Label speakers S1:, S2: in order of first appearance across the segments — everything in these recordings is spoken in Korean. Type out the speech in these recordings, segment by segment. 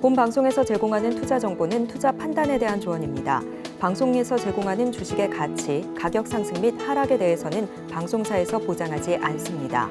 S1: 본 방송에서 제공하는 투자 정보는 투자 판단에 대한 조언입니다. 방송에서 제공하는 주식의 가치, 가격 상승 및 하락에 대해서는 방송사에서 보장하지 않습니다.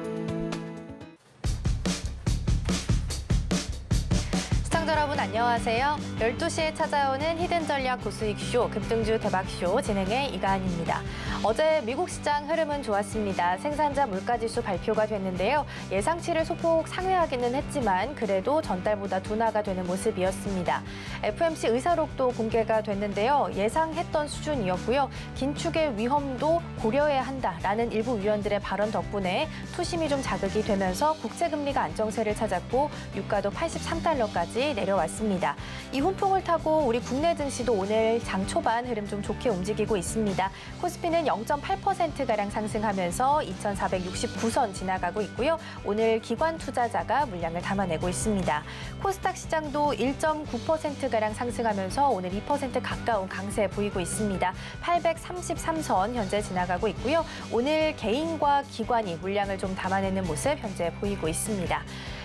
S2: 시청자 여러분 안녕하세요. 12시에 찾아오는 히든 전략 고수익쇼 급등주 대박쇼 진행의 이가은입니다. 어제 미국 시장 흐름은 좋았습니다. 생산자 물가지수 발표가 됐는데요. 예상치를 소폭 상회하기는 했지만 그래도 전달보다 둔화가 되는 모습이었습니다. FOMC 의사록도 공개가 됐는데요. 예상했던 수준이었고요. 긴축의 위험도 고려해야 한다라는 일부 위원들의 발언 덕분에 투심이 좀 자극이 되면서 국채금리가 안정세를 찾았고 유가도 83달러까지 내려왔습니다. 이 훈풍을 타고 우리 국내 증시도 오늘 장 초반 흐름 좀 좋게 움직이고 있습니다. 코스피는 0.8%가량 상승하면서 2,469선 지나가고 있고요. 오늘 기관 투자자가 물량을 담아내고 있습니다. 코스닥 시장도 1.9%가량 상승하면서 오늘 2% 가까운 강세 보이고 있습니다. 833선 현재 지나가고 있고요. 오늘 개인과 기관이 물량을 좀 담아내는 모습 현재 보이고 있습니다.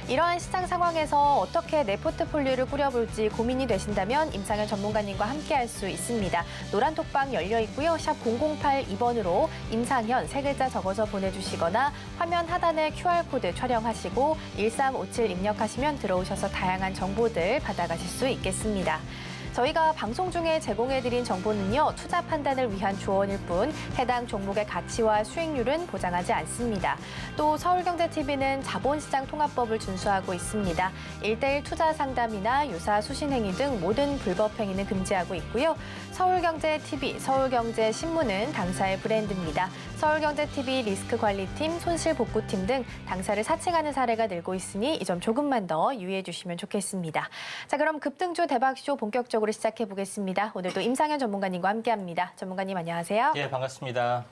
S2: 이러한 시장 상황에서 어떻게 내 포트폴리오를 꾸려볼지 고민이 되신다면 임상현 전문가님과 함께할 수 있습니다. 노란 톡방 열려 있고요. 샵 0082번으로 임상현 세 글자 적어서 보내주시거나 화면 하단에 QR코드 촬영하시고 1357 입력하시면 들어오셔서 다양한 정보들 받아가실 수 있겠습니다. 저희가 방송 중에 제공해드린 정보는요, 투자 판단을 위한 조언일 뿐 해당 종목의 가치와 수익률은 보장하지 않습니다. 또 서울경제TV는 자본시장 통합법을 준수하고 있습니다. 1:1 투자 상담이나 유사 수신행위 등 모든 불법 행위는 금지하고 있고요. 서울경제TV, 서울경제신문은 당사의 브랜드입니다. 서울경제TV 리스크관리팀, 손실복구팀 등 당사를 사칭하는 사례가 늘고 있으니 이 점 조금만 더 유의해 주시면 좋겠습니다. 자, 그럼 급등주 대박쇼 본격적으로 시작해 보겠습니다. 오늘도 임상현 전문가님과 함께합니다. 전문가님 안녕하세요.
S3: 예, 반갑습니다.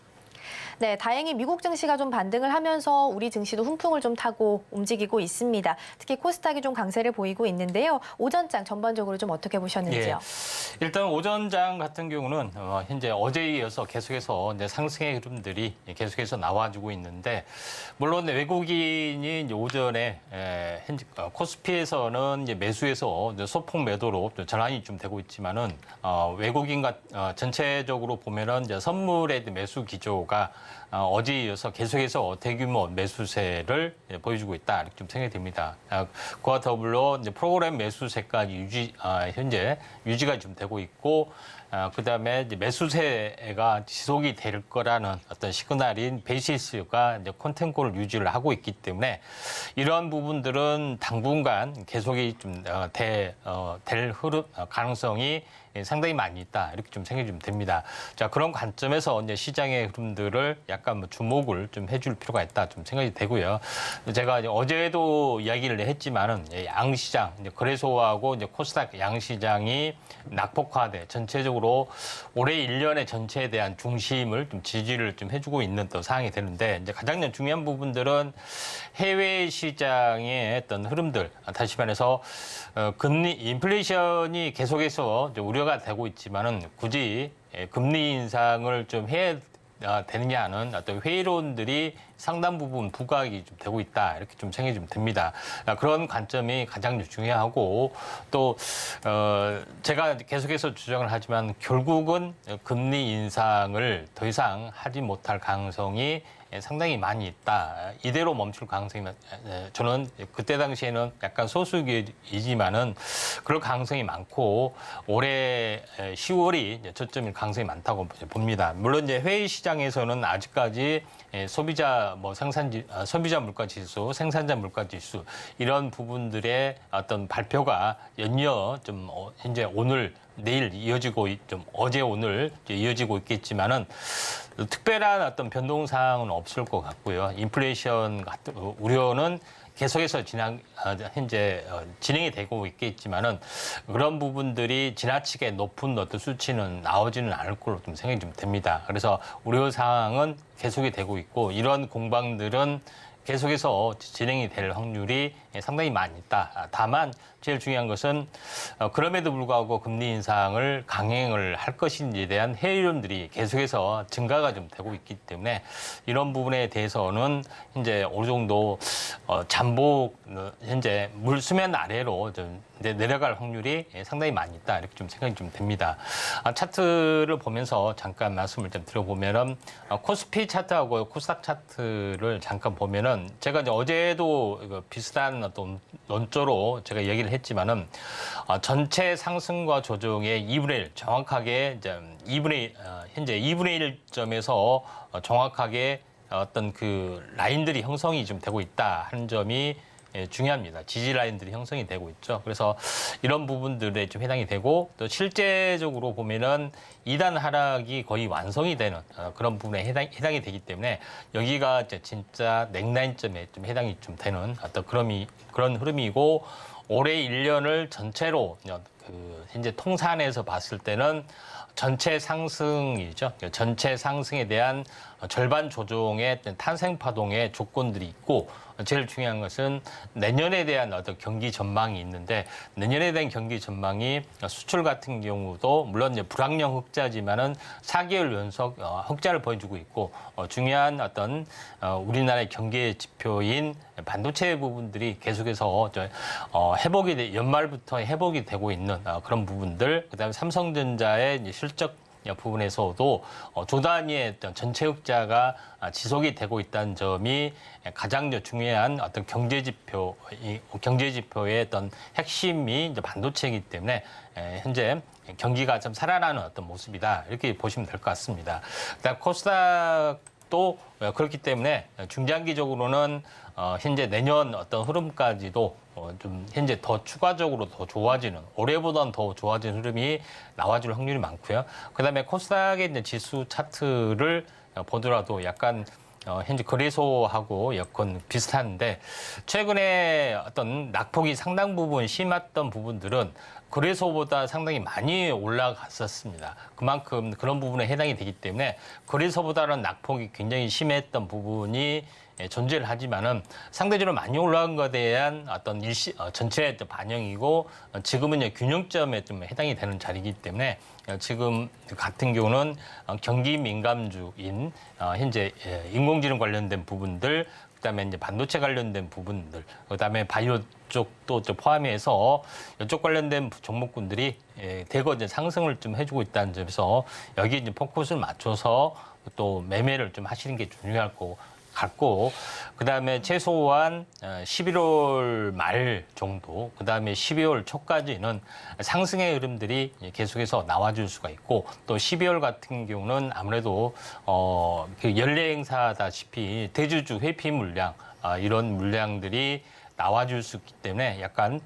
S2: 네, 다행히 미국 증시가 좀 반등을 하면서 우리 증시도 훈풍을 좀 타고 움직이고 있습니다. 특히 코스닥이 좀 강세를 보이고 있는데요. 오전장 전반적으로 좀 어떻게 보셨는지요?
S3: 예, 일단 오전장 같은 경우는 현재 어제에 이어서 계속해서 이제 상승의 흐름들이 계속해서 나와주고 있는데, 물론 외국인이 이제 오전에 현재 코스피에서는 이제 매수해서 이제 소폭 매도로 전환이 좀 되고 있지만은 외국인과 전체적으로 보면은 이제 선물의 매수 기조가 어제에 이어서 계속해서 대규모 매수세를 보여주고 있다 이렇게 좀 생각이 됩니다. 그와 더불어 이제 프로그램 매수세까지 현재 유지가 좀 되고 있고, 그다음에 이제 매수세가 지속이 될 거라는 어떤 시그널인 베이시스가 이제 콘텐츠를 유지를 하고 있기 때문에 이러한 부분들은 당분간 계속이 좀 될 흐름 가능성이 상당히 많이 있다 이렇게 좀 생각이 좀 됩니다. 자, 그런 관점에서 이제 시장의 흐름들을 약간 주목을 좀 해줄 필요가 있다 좀 생각이 되고요. 제가 이제 어제도 이야기를 했지만은 양시장 이제 거래소하고 이제 코스닥 양시장이 낙폭화돼 전체적으로 올해 1년의 전체에 대한 중심을 좀 지지를 좀 해주고 있는 또 상황이 되는데, 이제 가장 중요한 부분들은 해외 시장의 어떤 흐름들, 다시 말해서 금리 인플레이션이 계속해서 우려가 되고 있지만은 굳이 금리 인상을 좀 해야 되느냐는 어떤 회의론들이 상당 부분 부각이 좀 되고 있다 이렇게 좀 생각이 좀 됩니다. 그런 관점이 가장 중요하고, 또 제가 계속해서 주장을 하지만 결국은 금리 인상을 더 이상 하지 못할 가능성이 상당히 많이 있다. 이대로 멈출 가능성이 저는 그때 당시에는 약간 소수이지만은 그럴 가능성이 많고, 올해 10월이 저점일 가능성이 많다고 봅니다. 물론 이제 해외 시장에서는 아직까지 소비자 소비자 물가 지수, 생산자 물가 지수 이런 부분들의 어떤 발표가 연이어 좀 현재 오늘 내일 이어지고 좀 어제 오늘 이어지고 있겠지만은 특별한 어떤 변동 사항은 없을 것 같고요. 인플레이션 같은 우려는 계속해서 현재 진행이 되고 있겠지만은 그런 부분들이 지나치게 높은 어떤 수치는 나오지는 않을 걸로 좀 생각이 좀 됩니다. 그래서 우려 사항은 계속이 되고 있고, 이런 공방들은 계속해서 진행이 될 확률이 상당히 많이 있다. 다만 제일 중요한 것은 그럼에도 불구하고 금리 인상을 강행을 할 것인지에 대한 해외 이론들이 계속해서 증가가 좀 되고 있기 때문에 이런 부분에 대해서는 이제 어느 정도 잠복 현재 물 수면 아래로 좀 내려갈 확률이 상당히 많이 있다. 이렇게 좀 생각이 좀 됩니다. 차트를 보면서 잠깐 말씀을 좀 드려보면은 코스피 차트하고 코스닥 차트를 잠깐 보면은 제가 이제 어제도 비슷한 어떤 논조로 제가 얘기를 했지만은 전체 상승과 조정의 2분의 1 정확하게 이제 2분의 1, 현재 2분의 1점에서 정확하게 어떤 그 라인들이 형성이 좀 되고 있다 하는 점이 중요합니다. 지지 라인들이 형성이 되고 있죠. 그래서 이런 부분들에 좀 해당이 되고 또 실제적으로 보면은 2단 하락이 거의 완성이 되는 그런 부분에 해당이 되기 때문에 여기가 이제 진짜 넥라인점에 좀 해당이 좀 되는 어떤 그런 흐름이고 올해 1년을 전체로 현재 통산해서 봤을 때는 전체 상승이죠. 전체 상승에 대한 절반 조정의 탄생 파동의 조건들이 있고 제일 중요한 것은 내년에 대한 어떤 경기 전망이 있는데 내년에 대한 경기 전망이 수출 같은 경우도 물론 이제 불확령 흑자지만은 4개월 연속 흑자를 보여주고 있고 중요한 어떤 우리나라의 경기 지표인 반도체 부분들이 계속해서 연말부터 회복이 되고 있는 그런 부분들, 그다음에 삼성전자의 실적 부분에서도 조 단위의 전체 흑자가 지속이 되고 있다는 점이 가장 중요한 어떤 경제 지표의 어떤 핵심이 이제 반도체이기 때문에 현재 경기가 좀 살아나는 어떤 모습이다 이렇게 보시면 될 것 같습니다. 그다음 코스닥도 그렇기 때문에 중장기적으로는 현재 내년 어떤 흐름까지도 좀 현재 더 추가적으로 더 좋아지는 올해보다는 더 좋아지는 흐름이 나와줄 확률이 많고요. 그다음에 코스닥의 이제 지수 차트를 보더라도 약간 현재 거래소하고 여건 비슷한데 최근에 어떤 낙폭이 상당 부분 심했던 부분들은 거래소보다 상당히 많이 올라갔었습니다. 그만큼 그런 부분에 해당이 되기 때문에 거래소보다는 낙폭이 굉장히 심했던 부분이 존재를 하지만은 상대적으로 많이 올라간 것에 대한 어떤 전체의 반영이고 지금은 이제 균형점에 좀 해당이 되는 자리이기 때문에 지금 같은 경우는 경기 민감주인 현재 인공지능 관련된 부분들, 그다음에 이제 반도체 관련된 부분들, 그다음에 바이오 쪽도 포함해서 이쪽 관련된 종목군들이 대거 이제 상승을 좀 해주고 있다는 점에서 여기 이제 포커스를 맞춰서 또 매매를 좀 하시는 게 중요할 거 같고, 그다음에 최소한 11월 말 정도, 그다음에 12월 초까지는 상승의 흐름들이 계속해서 나와줄 수가 있고, 또 12월 같은 경우는 아무래도 그 연례 행사다시피 대주주 회피 물량 이런 물량들이 나와줄 수 있기 때문에 약간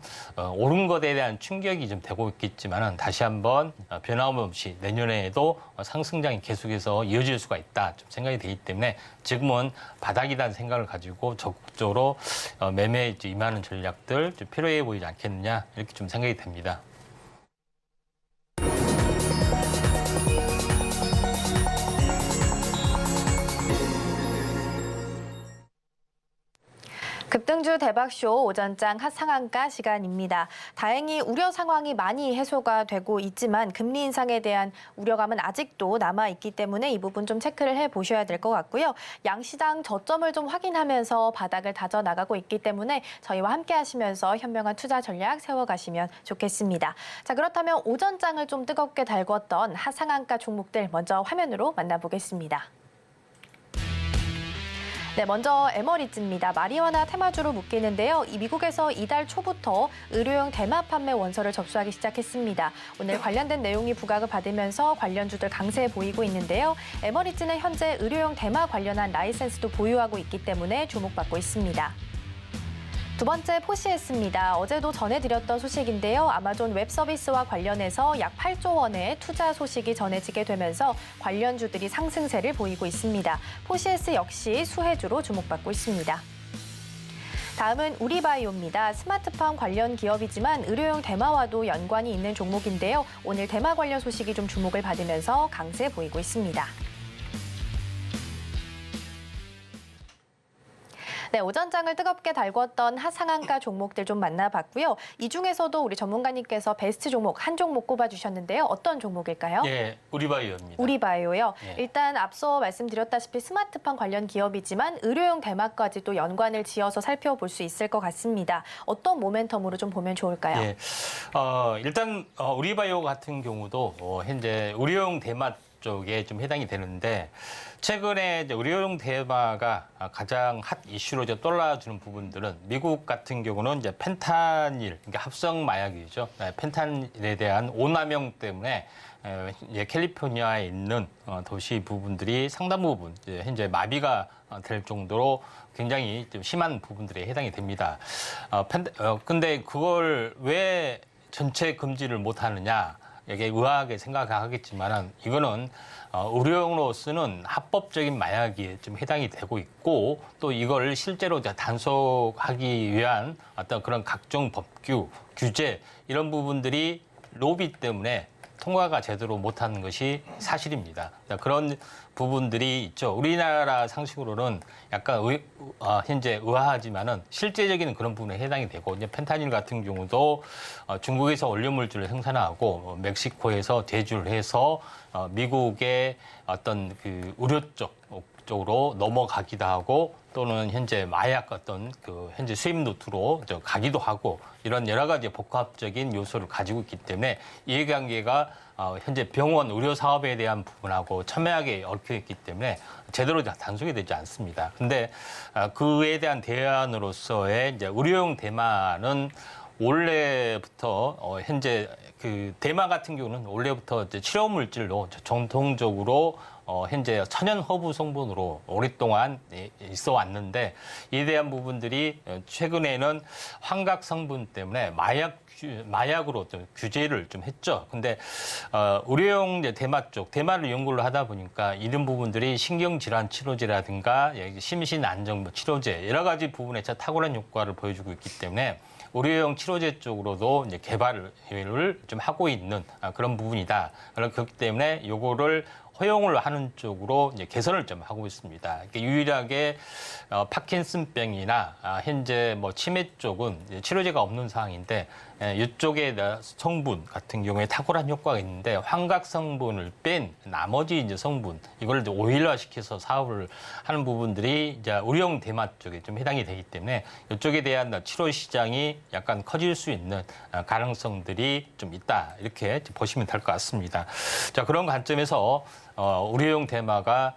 S3: 오른 것에 대한 충격이 좀 되고 있겠지만은 다시 한번 변함없이 내년에도 상승장이 계속해서 이어질 수가 있다 좀 생각이 되기 때문에 지금은 바닥이라는 생각을 가지고 적극적으로 매매에 임하는 전략들 좀 필요해 보이지 않겠느냐 이렇게 좀 생각이 됩니다.
S2: 급등주 대박쇼 오전장 핫상한가 시간입니다. 다행히 우려 상황이 많이 해소가 되고 있지만 금리 인상에 대한 우려감은 아직도 남아있기 때문에 이 부분 좀 체크를 해보셔야 될 것 같고요. 양시장 저점을 좀 확인하면서 바닥을 다져나가고 있기 때문에 저희와 함께 하시면서 현명한 투자 전략 세워가시면 좋겠습니다. 자, 그렇다면 오전장을 좀 뜨겁게 달궜던 핫상한가 종목들 먼저 화면으로 만나보겠습니다. 네, 먼저 에머리츠입니다. 마리화나 테마주로 묶이는데요. 이 미국에서 이달 초부터 의료용 대마 판매 원서를 접수하기 시작했습니다. 오늘 관련된 내용이 부각을 받으면서 관련주들 강세 보이고 있는데요. 에머리츠는 현재 의료용 대마 관련한 라이센스도 보유하고 있기 때문에 주목받고 있습니다. 두 번째 포시에스입니다. 어제도 전해드렸던 소식인데요. 아마존 웹 서비스와 관련해서 약 8조 원의 투자 소식이 전해지게 되면서 관련주들이 상승세를 보이고 있습니다. 포시에스 역시 수혜주로 주목받고 있습니다. 다음은 우리바이오입니다. 스마트팜 관련 기업이지만 의료용 대마와도 연관이 있는 종목인데요. 오늘 대마 관련 소식이 좀 주목을 받으면서 강세 보이고 있습니다. 네, 오전장을 뜨겁게 달궜던 하상한가 종목들 좀 만나봤고요. 이 중에서도 우리 전문가님께서 베스트 종목 한 종목 꼽아주셨는데요. 어떤 종목일까요?
S3: 예, 우리바이오입니다.
S2: 우리바이오요.
S3: 예.
S2: 일단 앞서 말씀드렸다시피 스마트팜 관련 기업이지만 의료용 대마까지도 연관을 지어서 살펴볼 수 있을 것 같습니다. 어떤 모멘텀으로 좀 보면 좋을까요?
S3: 예, 일단 우리바이오 같은 경우도 현재 의료용 대마 쪽에 좀 해당이 되는데 최근에 이제 의료용 대마가 가장 핫 이슈로 이제 떠올라주는 부분들은 미국 같은 경우는 이제 펜타닐, 그러니까 합성 마약이죠. 네, 펜타닐에 대한 오남용 때문에 이제 캘리포니아에 있는 도시 부분들이 상당 부분 이제 현재 마비가 될 정도로 굉장히 좀 심한 부분들에 해당이 됩니다. 근데 그걸 왜 전체 금지를 못 하느냐? 이게 의아하게 생각하겠지만은 이거는 의료용으로 쓰는 합법적인 마약이 좀 해당이 되고 있고 또 이걸 실제로 이제 단속하기 위한 어떤 그런 각종 법규, 규제 이런 부분들이 로비 때문에 통과가 제대로 못하는 것이 사실입니다. 그런 부분들이 있죠. 우리나라 상식으로는 약간 현재 의아하지만은 실제적인 그런 부분에 해당이 되고 이제 펜타닐 같은 경우도 중국에서 원료물질을 생산하고 멕시코에서 대주를 해서 미국의 어떤 그 의료 쪽으로 넘어가기도 하고 또는 현재 마약 어떤 그 현재 수입 루트로 가기도 하고 이런 여러 가지 복합적인 요소를 가지고 있기 때문에 이해관계가 현재 병원 의료 사업에 대한 부분하고 첨예하게 얽혀 있기 때문에 제대로 단속이 되지 않습니다. 근데 그에 대한 대안으로서의 이제 의료용 대마는 원래부터 현재 그 대마 같은 경우는 원래부터 이제 치료 물질로 정통적으로 현재 천연 허브 성분으로 오랫동안 있어 왔는데 이에 대한 부분들이 최근에는 환각 성분 때문에 마약으로 좀 규제를 좀 했죠. 근데 의료용 이제 대마 쪽 대마를 연구를 하다 보니까 이런 부분들이 신경질환 치료제라든가 심신 안정 치료제 여러 가지 부분에서 탁월한 효과를 보여주고 있기 때문에 의료용 치료제 쪽으로도 이제 개발을 좀 하고 있는 그런 부분이다. 그렇기 때문에 요거를 허용을 하는 쪽으로 이제 개선을 좀 하고 있습니다. 유일하게 파킨슨병이나 현재 뭐 치매 쪽은 치료제가 없는 상황인데 이쪽의 성분 같은 경우에 탁월한 효과가 있는데 환각 성분을 뺀 나머지 이제 성분 이걸 이제 오일화시켜서 사업을 하는 부분들이 이제 의료용 대마 쪽에 좀 해당이 되기 때문에 이쪽에 대한 치료 시장이 약간 커질 수 있는 가능성들이 좀 있다 이렇게 보시면 될 것 같습니다. 자 그런 관점에서 의료용 대마가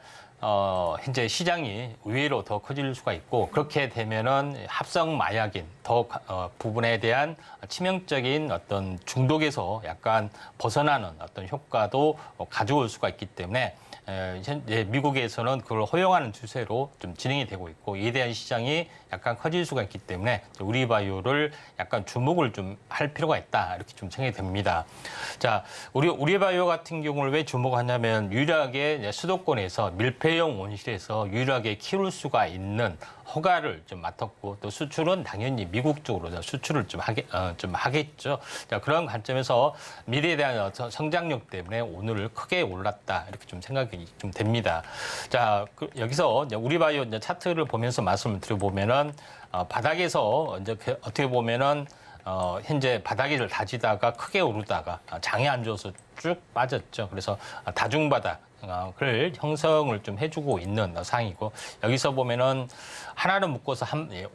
S3: 현재 시장이 의외로 더 커질 수가 있고 그렇게 되면은 합성 마약인 더 부분에 대한 치명적인 어떤 중독에서 약간 벗어나는 어떤 효과도 가져올 수가 있기 때문에 현재 미국에서는 그걸 허용하는 추세로 좀 진행이 되고 있고 이에 대한 시장이 약간 커질 수가 있기 때문에 우리바이오를 약간 주목을 좀 할 필요가 있다 이렇게 좀 생각이 됩니다. 자, 우리바이오 같은 경우를 왜 주목하냐면 유일하게 수도권에서 밀폐형 온실에서 유일하게 키울 수가 있는 허가를 좀 맡았고 또 수출은 당연히 미국 쪽으로 수출을 좀 하겠죠. 자, 그런 관점에서 미래에 대한 성장력 때문에 오늘 크게 올랐다 이렇게 좀 생각이 좀 됩니다. 자, 여기서 우리바이오 차트를 보면서 말씀을 드려보면은 바닥에서 이제 어떻게 보면은 현재 바닥을 다지다가 크게 오르다가 장이 안 좋아서 쭉 빠졌죠. 그래서 다중바닥을 형성을 좀 해주고 있는 상황이고 여기서 보면은 하나를 묶어서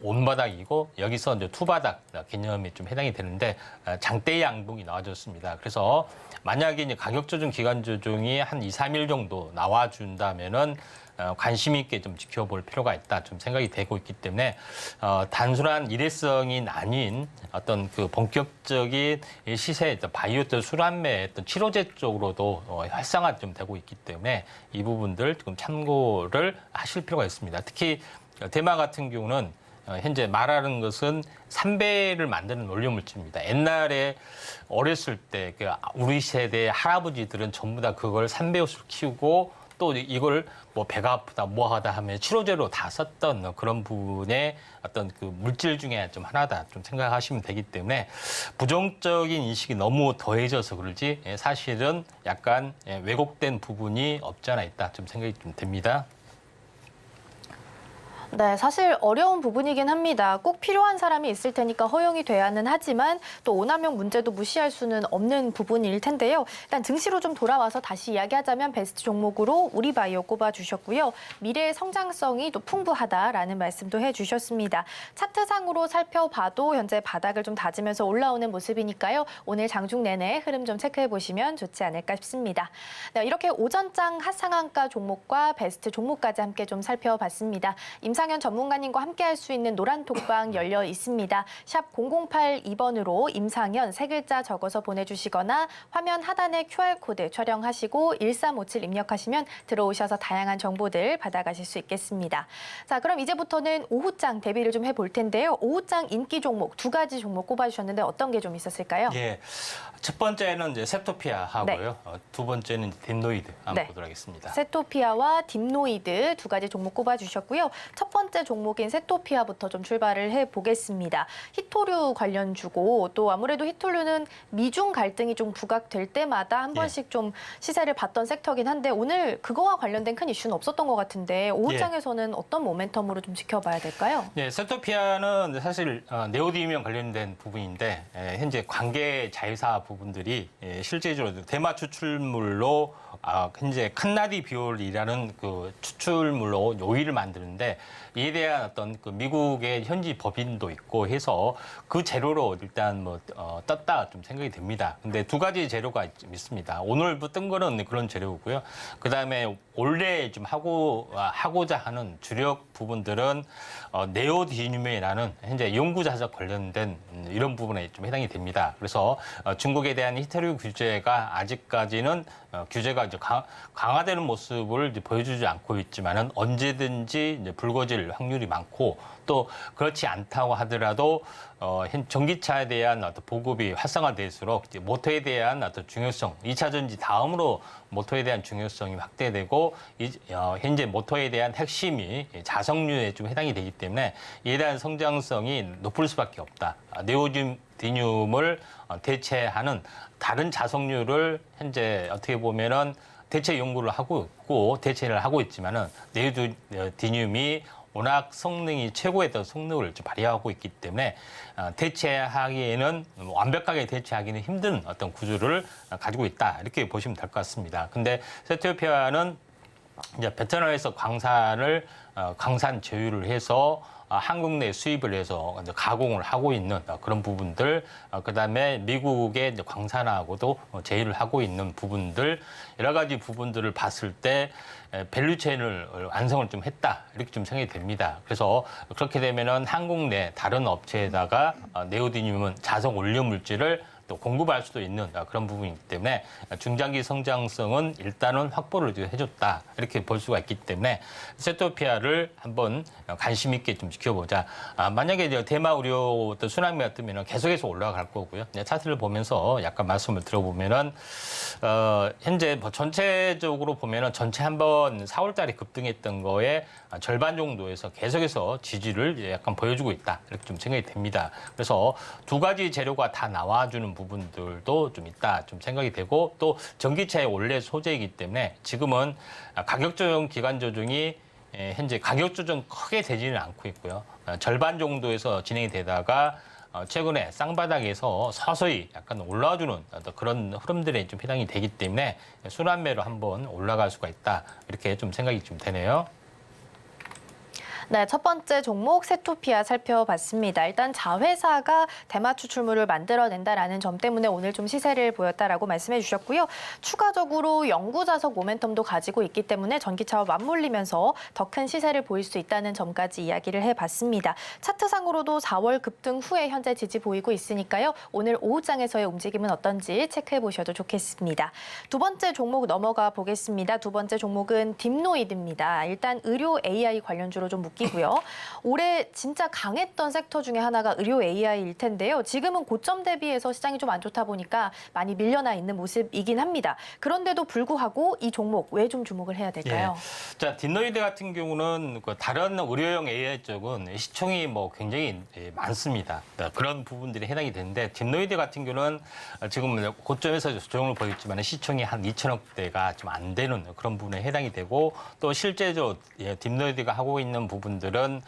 S3: 온바닥이고 여기서 이제 투바닥 개념이 좀 해당이 되는데 장대 양봉이 나와줬습니다. 그래서 만약에 이제 가격 조정, 기간 조정이 한 2, 3일 정도 나와준다면은 관심 있게 좀 지켜볼 필요가 있다 좀 생각이 되고 있기 때문에 단순한 일회성이 아닌 어떤 그 본격적인 시세, 바이오 술환매 치료제 쪽으로도 활성화 좀 되고 있기 때문에 이 부분들 지금 참고를 하실 필요가 있습니다. 특히 대마 같은 경우는 현재 말하는 것은 삼배를 만드는 원료물질입니다. 옛날에 어렸을 때 우리 세대의 할아버지들은 전부 다 그걸 삼배옷을 키우고 또 이걸 뭐 배가 아프다 뭐 하다 하면 치료제로 다 썼던 그런 부분의 어떤 그 물질 중에 좀 하나다 좀 생각하시면 되기 때문에 부정적인 인식이 너무 더해져서 그러지 사실은 약간 왜곡된 부분이 없지 않아 있다 좀 생각이 좀 됩니다.
S2: 네, 사실 어려운 부분이긴 합니다. 꼭 필요한 사람이 있을 테니까 허용이 돼야는 하지만 또 오남용 문제도 무시할 수는 없는 부분일 텐데요. 일단 증시로 좀 돌아와서 다시 이야기하자면 베스트 종목으로 우리바이오 꼽아주셨고요. 미래의 성장성이 또 풍부하다라는 말씀도 해주셨습니다. 차트상으로 살펴봐도 현재 바닥을 좀 다지면서 올라오는 모습이니까요. 오늘 장중 내내 흐름 좀 체크해보시면 좋지 않을까 싶습니다. 네, 이렇게 오전장 핫상한가 종목과 베스트 종목까지 함께 좀 살펴봤습니다. 임상현 전문가님과 함께할 수 있는 노란 톡방 열려 있습니다. 샵 0082번으로 임상현 세 글자 적어서 보내주시거나 화면 하단에 QR코드 촬영하시고 1357 입력하시면 들어오셔서 다양한 정보들 받아가실 수 있겠습니다. 자, 그럼 이제부터는 오후장 대비를 좀 해볼 텐데요. 오후장 인기 종목 두 가지 종목 꼽아주셨는데 어떤 게 좀 있었을까요?
S3: 예, 첫 번째는 이제 세토피아 하고요. 두 번째는 딥노이드 한번 보도록 하겠습니다.
S2: 세토피아와 딥노이드 두 가지 종목 꼽아주셨고요. 첫 번째 종목인 세토피아부터 좀 출발을 해보겠습니다. 히토류 관련주고 또 아무래도 히토류는 미중 갈등이 좀 부각될 때마다 한 번씩 좀 시세를 봤던 섹터긴 한데 오늘 그거와 관련된 큰 이슈는 없었던 것 같은데 오후장에서는 어떤 모멘텀으로 좀 지켜봐야 될까요?
S3: 네, 세토피아는 사실 네오디뮴 관련된 부분인데 현재 관계 자회사 부분들이 실제적으로 대마 추출물로 현재 칸나디비올이라는 그 추출물로 오일을 만드는데 이에 대한 어떤 그 미국의 현지 법인도 있고 해서 그 재료로 일단 뭐 떴다 좀 생각이 됩니다. 근데 두 가지 재료가 있습니다. 오늘 뜬 거는 그런 재료고요. 그 다음에 올해 좀 하고자 하는 주력 부분들은 네오디뮴이라는 현재 연구자석 관련된 이런 부분에 좀 해당이 됩니다. 그래서 중국에 대한 히토류 규제가 아직까지는 규제가 이제 강화되는 모습을 이제 보여주지 않고 있지만은 언제든지 이제 불거질 확률이 많고 또 그렇지 않다고 하더라도 전기차에 대한 어떤 보급이 활성화될수록 이제 모터에 대한 어떤 중요성, 2차 전지 다음으로 모터에 대한 중요성이 확대되고 현재 모터에 대한 핵심이 자석류에 좀 해당이 되기 때문에 이에 대한 성장성이 높을 수밖에 없다. 네오디뮴을 대체하는 다른 자석류를 현재 어떻게 보면은 대체 연구를 하고 있고 대체를 하고 있지만은 네오디뮴이 워낙 성능이 최고의 성능을 좀 발휘하고 있기 때문에 대체하기에는 완벽하게 대체하기는 힘든 어떤 구조를 가지고 있다 이렇게 보시면 될 것 같습니다. 근데 세토피아는 이제 베트남에서 광산 제휴를 해서 한국 내 수입을 해서 가공을 하고 있는 그런 부분들, 그다음에 미국의 광산하고도 제휴를 하고 있는 부분들, 여러 가지 부분들을 봤을 때 밸류체인을 완성을 좀 했다 이렇게 좀 생각이 됩니다. 그래서 그렇게 되면은 한국 내 다른 업체에다가 네오디뮴은 자석 원료 물질을 또 공급할 수도 있는 그런 부분이기 때문에 중장기 성장성은 일단은 확보를 해줬다 이렇게 볼 수가 있기 때문에 세토피아를 한번 관심 있게 좀 지켜보자. 만약에 이제 대마 우려 또 순환매가 뜨면 계속해서 올라갈 거고요. 차트를 보면서 약간 말씀을 들어보면은 현재 뭐 전체적으로 보면은 전체 한번 4월달에 급등했던 거에 절반 정도에서 계속해서 지지를 약간 보여주고 있다 이렇게 좀 생각이 됩니다. 그래서 두 가지 재료가 다 나와주는 부분들도 좀 있다 좀 생각이 되고 또 전기차의 원래 소재이기 때문에 지금은 가격 조정 기간 조정이 현재 가격 조정 크게 되지는 않고 있고요. 절반 정도에서 진행이 되다가 최근에 쌍바닥에서 서서히 약간 올라와주는 그런 흐름들에 좀 해당이 되기 때문에 순환매로 한번 올라갈 수가 있다 이렇게 좀 생각이 좀 되네요.
S2: 네, 첫 번째 종목 세토피아 살펴봤습니다. 일단 자회사가 대마 추출물을 만들어낸다라는 점 때문에 오늘 좀 시세를 보였다라고 말씀해 주셨고요. 추가적으로 연구자석 모멘텀도 가지고 있기 때문에 전기차와 맞물리면서 더 큰 시세를 보일 수 있다는 점까지 이야기를 해봤습니다. 차트상으로도 4월 급등 후에 현재 지지 보이고 있으니까요. 오늘 오후장에서의 움직임은 어떤지 체크해 보셔도 좋겠습니다. 두 번째 종목 넘어가 보겠습니다. 두 번째 종목은 딥노이드입니다. 일단 의료 AI 관련주로 좀 기고요. 올해 진짜 강했던 섹터 중에 하나가 의료 AI일 텐데요. 지금은 고점 대비해서 시장이 좀 안 좋다 보니까 많이 밀려나 있는 모습이긴 합니다. 그런데도 불구하고 이 종목 왜 좀 주목을 해야 될까요?
S3: 예. 자, 딥노이드 같은 경우는 다른 의료용 AI 쪽은 시총이 뭐 굉장히 많습니다. 그런 부분들이 해당이 되는데 딥노이드 같은 경우는 지금 고점에서 조정을 보였지만 시총이 한 2천억 대가 좀 안 되는 그런 부분에 해당이 되고 또 실제로 딥노이드가 하고 있는 부분 부분들은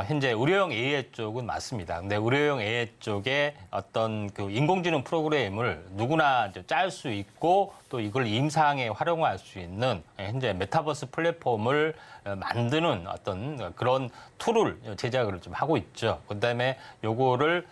S3: 현재 의료용 AI 쪽은 맞습니다. 근데 의료용 AI 쪽에 어떤 그 인공지능 프로그램을 누구나 짤 수 있고 또 이걸 임상에 활용할 수 있는 현재 메타버스 플랫폼을 만드는 어떤 그런 툴을 제작을 좀 하고 있죠. 그다음에 요거를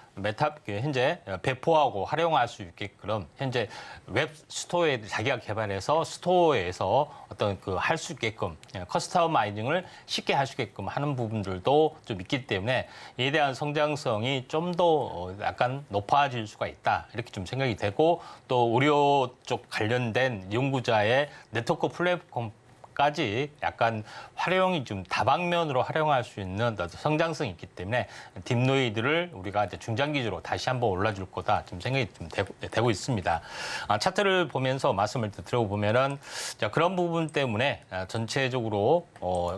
S3: 현재 배포하고 활용할 수 있게끔 현재 웹 스토어에 자기가 개발해서 스토어에서 어떤 그 할 수 있게끔 커스터마이징을 쉽게 할 수 있게끔 하는 부분들도 좀 있기 때문에 이에 대한 성장성이 좀 더 약간 높아질 수가 있다 이렇게 좀 생각이 되고 또 의료 쪽 관련된 연구자의 네트워크 플랫폼까지 약간 활용이 좀 다방면으로 활용할 수 있는 성장성이 있기 때문에 딥노이드를 우리가 이제 중장기적으로 다시 한번 올라줄 거다 좀 생각이 좀 되고 있습니다. 차트를 보면서 말씀을 드려보면은 그런 부분 때문에 전체적으로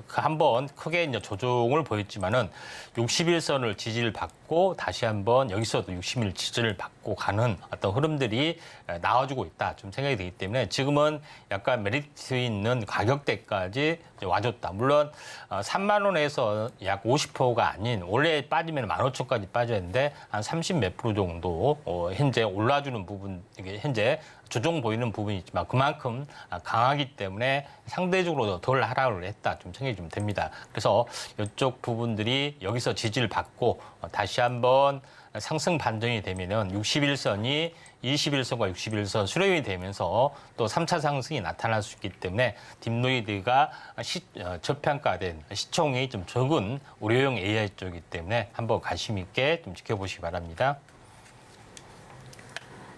S3: 한번 크게 이제 조정을 보였지만은 61선을 지지를 받고 다시 한번 여기서도 60일 지지를 받고 가는 어떤 흐름들이 나와주고 있다 좀 생각이 되기 때문에 지금은 약간 메리트 있는 가격대까지 와줬다. 물론 3만 원에서 약 50%가 아닌 원래 빠지면 15,000까지 빠져야 되는데 한 30 몇 프로 정도 현재 올라주는 부분 이게 현재 조정 보이는 부분이 있지만 그만큼 강하기 때문에 상대적으로 덜 하락을 했다 좀 생각이 좀 됩니다. 그래서 이쪽 부분들이 여기서 지지를 받고 다시 한번 상승 반등이 되면은 61선이 21선과 61선 수렴이 되면서 또 3차 상승이 나타날 수 있기 때문에 딥노이드가 저평가된 시총이 좀 적은 의료용 AI 쪽이기 때문에 한번 관심 있게 좀 지켜보시기 바랍니다.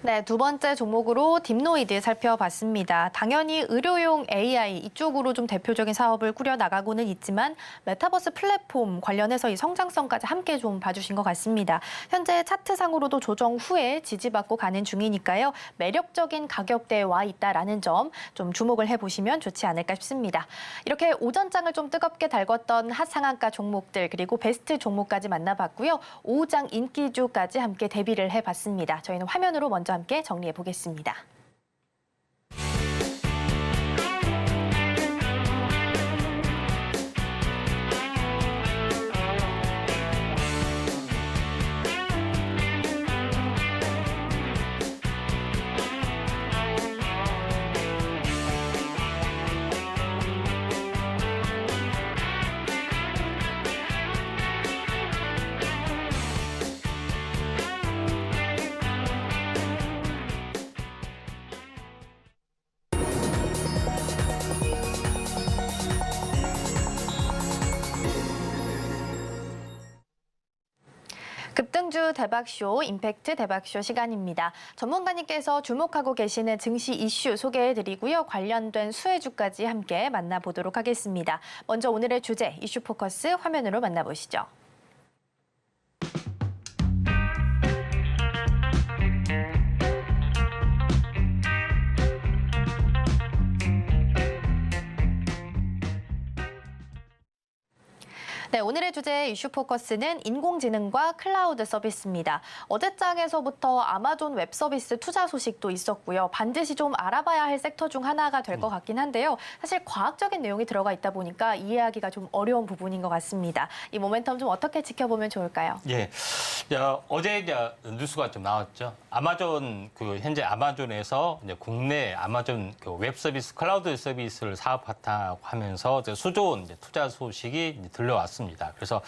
S2: 네, 두 번째 종목으로 딥노이드 살펴봤습니다. 당연히 의료용 AI 이쪽으로 좀 대표적인 사업을 꾸려나가고는 있지만 메타버스 플랫폼 관련해서 이 성장성까지 함께 좀 봐주신 것 같습니다. 현재 차트상으로도 조정 후에 지지받고 가는 중이니까요. 매력적인 가격대에 와 있다라는 점 좀 주목을 해보시면 좋지 않을까 싶습니다. 이렇게 오전장을 좀 뜨겁게 달궜던 핫 상한가 종목들 그리고 베스트 종목까지 만나봤고요. 오후장 인기주까지 함께 대비를 해봤습니다. 저희는 화면으로 먼저 함께 정리해 보겠습니다. 급등주 대박쇼, 임팩트 대박쇼 시간입니다. 전문가님께서 주목하고 계시는 증시 이슈 소개해드리고요. 관련된 수혜주까지 함께 만나보도록 하겠습니다. 먼저 오늘의 주제, 이슈 포커스 화면으로 만나보시죠. 네, 오늘의 주제 이슈 포커스는 인공지능과 클라우드 서비스입니다. 어제장에서부터 아마존 웹 서비스 투자 소식도 있었고요. 반드시 좀 알아봐야 할 섹터 중 하나가 될 것 같긴 한데요. 사실 과학적인 내용이 들어가 있다 보니까 이해하기가 좀 어려운 부분인 것 같습니다. 이 모멘텀 좀 어떻게 지켜보면 좋을까요?
S3: 예, 어제 뉴스가 좀 나왔죠. 아마존 현재 아마존에서 이제 국내 아마존 웹 서비스 클라우드 서비스를 사업하다고 하면서 수조 투자 소식이 들려왔습니다. 그래서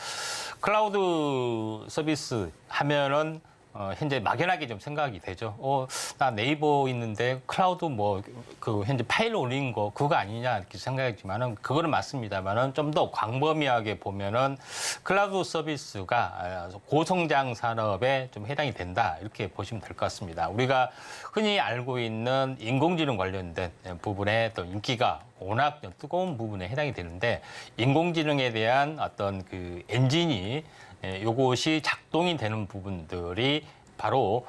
S3: 클라우드 서비스 하면은 현재 막연하게 좀 생각이 되죠. 나 네이버 있는데 클라우드 현재 파일 올린 거 그거 아니냐 이렇게 생각했지만은 그거는 맞습니다만은 좀 더 광범위하게 보면은 클라우드 서비스가 고성장 산업에 좀 해당이 된다 이렇게 보시면 될 것 같습니다. 우리가 흔히 알고 있는 인공지능 관련된 부분에 또 인기가 워낙 뜨거운 부분에 해당이 되는데 인공지능에 대한 어떤 그 엔진이 요것이 작동이 되는 부분들이 바로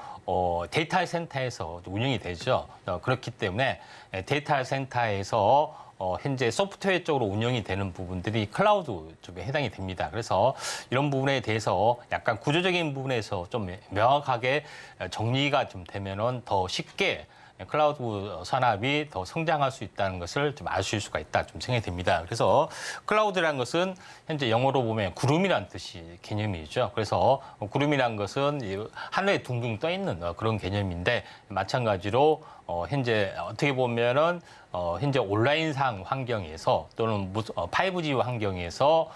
S3: 데이터 센터에서 운영이 되죠. 그렇기 때문에 데이터 센터에서 현재 소프트웨어 쪽으로 운영이 되는 부분들이 클라우드 쪽에 해당이 됩니다. 그래서 이런 부분에 대해서 약간 구조적인 부분에서 좀 명확하게 정리가 좀 되면은 더 쉽게 클라우드 산업이 더 성장할 수 있다는 것을 좀 아실 수가 있다 좀 생각이 듭니다. 그래서 클라우드라는 것은 현재 영어로 보면 구름이라는 뜻이 개념이죠. 그래서 구름이라는 것은 하늘에 둥둥 떠 있는 그런 개념인데 마찬가지로 현재 어떻게 보면은 현재 온라인상 환경에서 또는 5G 환경에서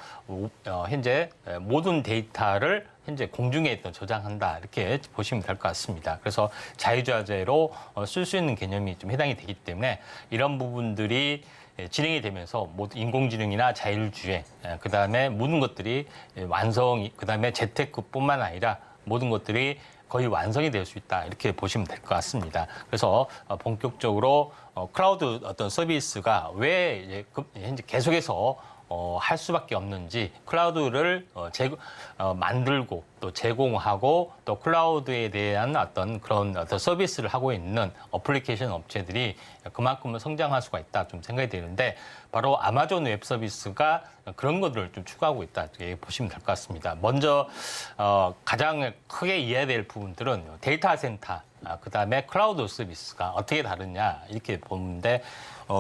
S3: 현재 모든 데이터를 현재 공중에 저장한다 이렇게 보시면 될 것 같습니다. 그래서 자유자재로 쓸 수 있는 개념이 좀 해당이 되기 때문에 이런 부분들이 진행이 되면서 모든 인공지능이나 자율주행, 그다음에 모든 것들이 완성이, 그다음에 재테크뿐만 아니라 모든 것들이 거의 완성이 될 수 있다 이렇게 보시면 될 것 같습니다. 그래서 본격적으로 클라우드 어떤 서비스가 왜 현재 계속해서 할 수밖에 없는지 클라우드를 만들고 또 제공하고 또 클라우드에 대한 어떤 그런 서비스를 하고 있는 어플리케이션 업체들이 그만큼 성장할 수가 있다 좀 생각이 되는데 바로 아마존 웹 서비스가 그런 것들을 좀 추구하고 있다 이렇게 보시면 될 것 같습니다. 먼저 가장 크게 이해해야 될 부분들은 데이터 센터, 그다음에 클라우드 서비스가 어떻게 다르냐 이렇게 보는데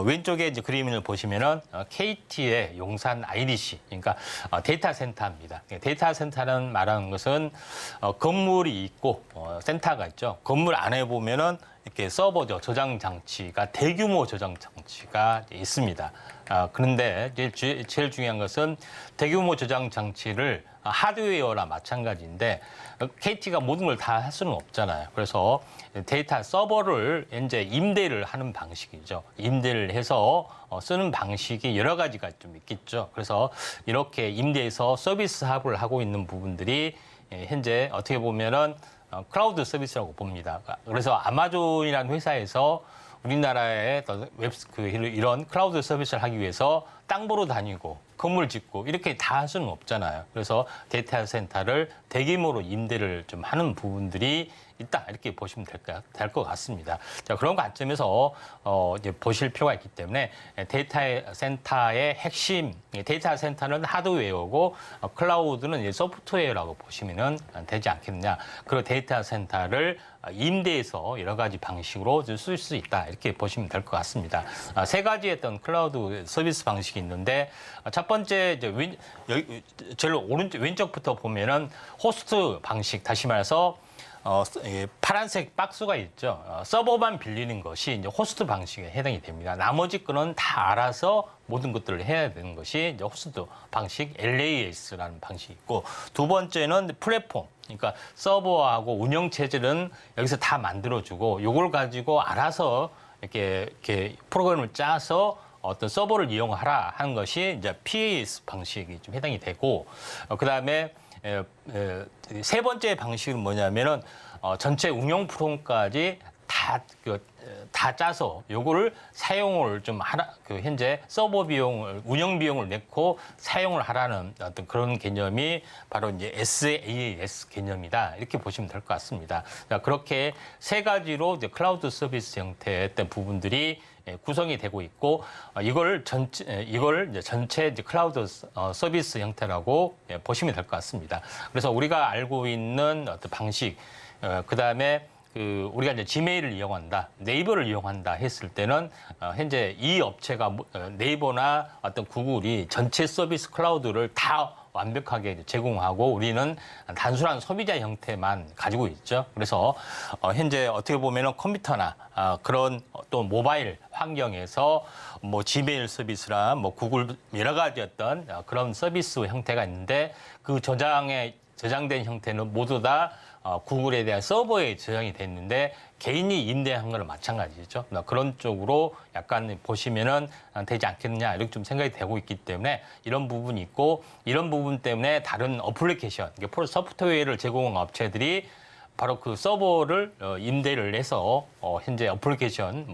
S3: 왼쪽에 이제 그림을 보시면은 KT의 용산 IDC, 그러니까 데이터 센터입니다. 데이터 센터는 말하는 것은 건물이 있고 센터가 있죠. 건물 안에 보면은 이렇게 서버죠, 저장 장치가 대규모 저장 장치가 있습니다. 그런데 제일 중요한 것은 대규모 저장 장치를 하드웨어나 마찬가지인데 KT가 모든 걸 다 할 수는 없잖아요. 그래서 데이터 서버를 이제 임대를 하는 방식이죠. 임대를 해서 쓰는 방식이 여러 가지가 좀 있겠죠. 그래서 이렇게 임대해서 서비스 합을 하고 있는 부분들이 현재 어떻게 보면은 클라우드 서비스라고 봅니다. 그래서 아마존이라는 회사에서 우리나라에 이런 클라우드 서비스를 하기 위해서 땅 보러 다니고 건물 짓고 이렇게 다 할 수는 없잖아요. 그래서 데이터 센터를 대규모로 임대를 좀 하는 부분들이 있다 이렇게 보시면 될 것 같습니다. 자, 그런 관점에서 이제 보실 필요가 있기 때문에 데이터 센터의 핵심, 데이터 센터는 하드웨어고 클라우드는 이제 소프트웨어라고 보시면 되지 않겠느냐. 그리고 데이터 센터를 임대해서 여러 가지 방식으로 쓸 수 있다 이렇게 보시면 될 것 같습니다. 세 가지의 어떤 클라우드 서비스 방식이 있는데 첫 번째 이제 제일 왼쪽부터 보면은 호스트 방식, 다시 말해서 파란색 박스가 있죠. 서버만 빌리는 것이 이제 호스트 방식에 해당이 됩니다. 나머지 거는 다 알아서 모든 것들을 해야 되는 것이 이제 호스트 방식, LAS라는 방식이 있고, 두 번째는 플랫폼. 그러니까 서버하고 운영 체제는 여기서 다 만들어주고, 이걸 가지고 알아서 이렇게 프로그램을 짜서 어떤 서버를 이용하라 하는 것이 이제 PaaS 방식이 좀 해당이 되고, 그 다음에 세 번째 방식은 뭐냐면은 전체 운영 프로그램까지 다 짜서 요거를 사용을 좀 하라, 현재 서버 비용을, 운영 비용을 내고 사용을 하라는 어떤 그런 개념이 바로 이제 SaaS 개념이다 이렇게 보시면 될 것 같습니다. 자, 그렇게 세 가지로 이제 클라우드 서비스 형태의 어떤 부분들이 구성이 되고 있고, 이걸 이제 전체 이제 클라우드 서비스 형태라고 보시면 될 것 같습니다. 그래서 우리가 알고 있는 어떤 방식, 그 다음에 우리가 이제 지메일을 이용한다, 네이버를 이용한다 했을 때는 현재 이 업체가 네이버나 어떤 구글이 전체 서비스 클라우드를 다 완벽하게 제공하고 우리는 단순한 소비자 형태만 가지고 있죠. 그래서 현재 어떻게 보면은 컴퓨터나 그런 또 모바일 환경에서 뭐 지메일 서비스나 뭐 구글 여러 가지 어떤 그런 서비스 형태가 있는데 그 저장된 형태는 모두 다 구글에 대한 서버에 저장이 됐는데 개인이 임대한 거랑 마찬가지죠. 그런 쪽으로 약간 보시면은 되지 않겠느냐 이렇게 좀 생각이 되고 있기 때문에 이런 부분이 있고, 이런 부분 때문에 다른 어플리케이션, 소프트웨어를 제공한 업체들이 바로 그 서버를 임대를 해서 현재 어플리케이션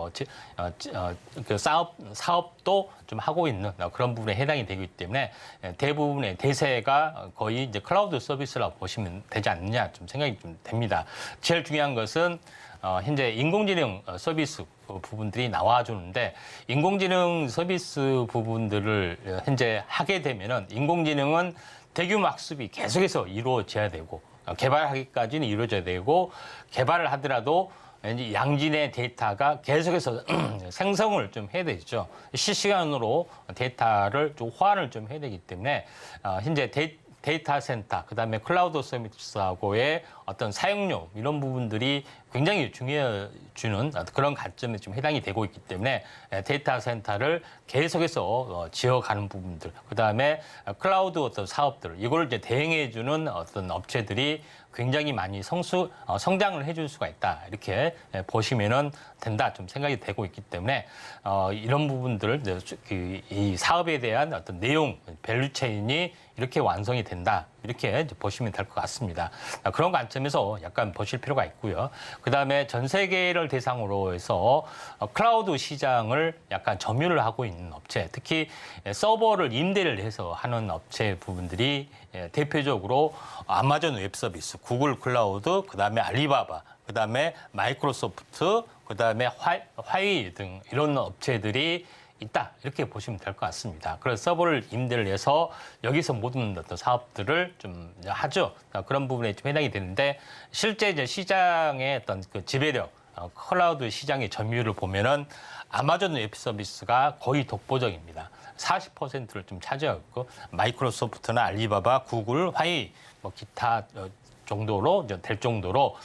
S3: 그 사업도 좀 하고 있는 그런 부분에 해당이 되기 때문에 대부분의 대세가 거의 이제 클라우드 서비스라고 보시면 되지 않느냐 좀 생각이 좀 됩니다. 제일 중요한 것은 현재 인공지능 서비스 부분들이 나와주는데, 인공지능 서비스 부분들을 현재 하게 되면은 인공지능은 대규모 학습이 계속해서 이루어져야 되고, 개발하기까지는 이루어져야 되고 개발을 하더라도 이제 양진의 데이터가 계속해서 생성을 좀 해야 되죠. 실시간으로 데이터를 좀 호환을 좀 해야 되기 때문에 현재 데이터 센터, 그다음에 클라우드 서비스하고의 어떤 사용료 이런 부분들이 굉장히 중요해지는 그런 관점에 좀 해당이 되고 있기 때문에 데이터 센터를 계속해서 지어가는 부분들, 그다음에 클라우드 어떤 사업들 이걸 이제 대행해주는 어떤 업체들이 굉장히 많이 성장을 해줄 수가 있다 이렇게 보시면은 된다 좀 생각이 되고 있기 때문에 이런 부분들을 이 사업에 대한 어떤 내용 밸류체인이 이렇게 완성이 된다 이렇게 이제 보시면 될 것 같습니다. 그런 관점에서 약간 보실 필요가 있고요. 그다음에 전 세계를 대상으로 해서 클라우드 시장을 약간 점유를 하고 있는 업체, 특히 서버를 임대를 해서 하는 업체 부분들이 대표적으로 아마존 웹 서비스, 구글 클라우드, 그다음에 알리바바, 그다음에 마이크로소프트, 그다음에 화웨이 등 이런 업체들이 있다 이렇게 보시면 될 것 같습니다. 그래서 서버를 임대를 해서 여기서 모든 어떤 사업들을 좀 하죠. 그런 부분에 좀 해당이 되는데 실제 이제 시장의 어떤 그 지배력, 클라우드 시장의 점유율을 보면은 아마존 웹 서비스가 거의 독보적입니다. 40%를 좀 차지하고 마이크로소프트나 알리바바, 구글, 화웨이, 뭐 기타 정도로 될 정도로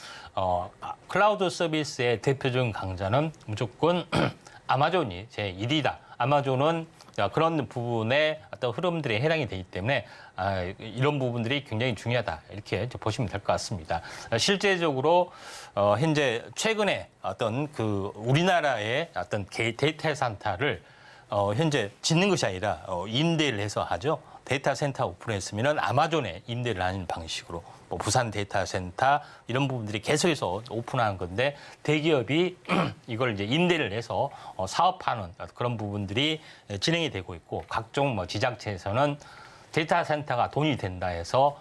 S3: 클라우드 서비스의 대표적인 강자는 무조건 아마존이 제1위다. 아마존은 그런 부분에 어떤 흐름들이 해당이 되기 때문에 이런 부분들이 굉장히 중요하다. 이렇게 보시면 될 것 같습니다. 실제적으로 현재 최근에 어떤 그 우리나라의 어떤 데이터 센터를 현재 짓는 것이 아니라 임대를 해서 하죠. 데이터 센터 오픈했으면 아마존에 임대를 하는 방식으로 뭐 부산 데이터 센터 이런 부분들이 계속해서 오픈하는 건데 대기업이 이걸 이제 임대를 해서 사업하는 그런 부분들이 진행이 되고 있고 각종 뭐 지자체에서는 데이터 센터가 돈이 된다 해서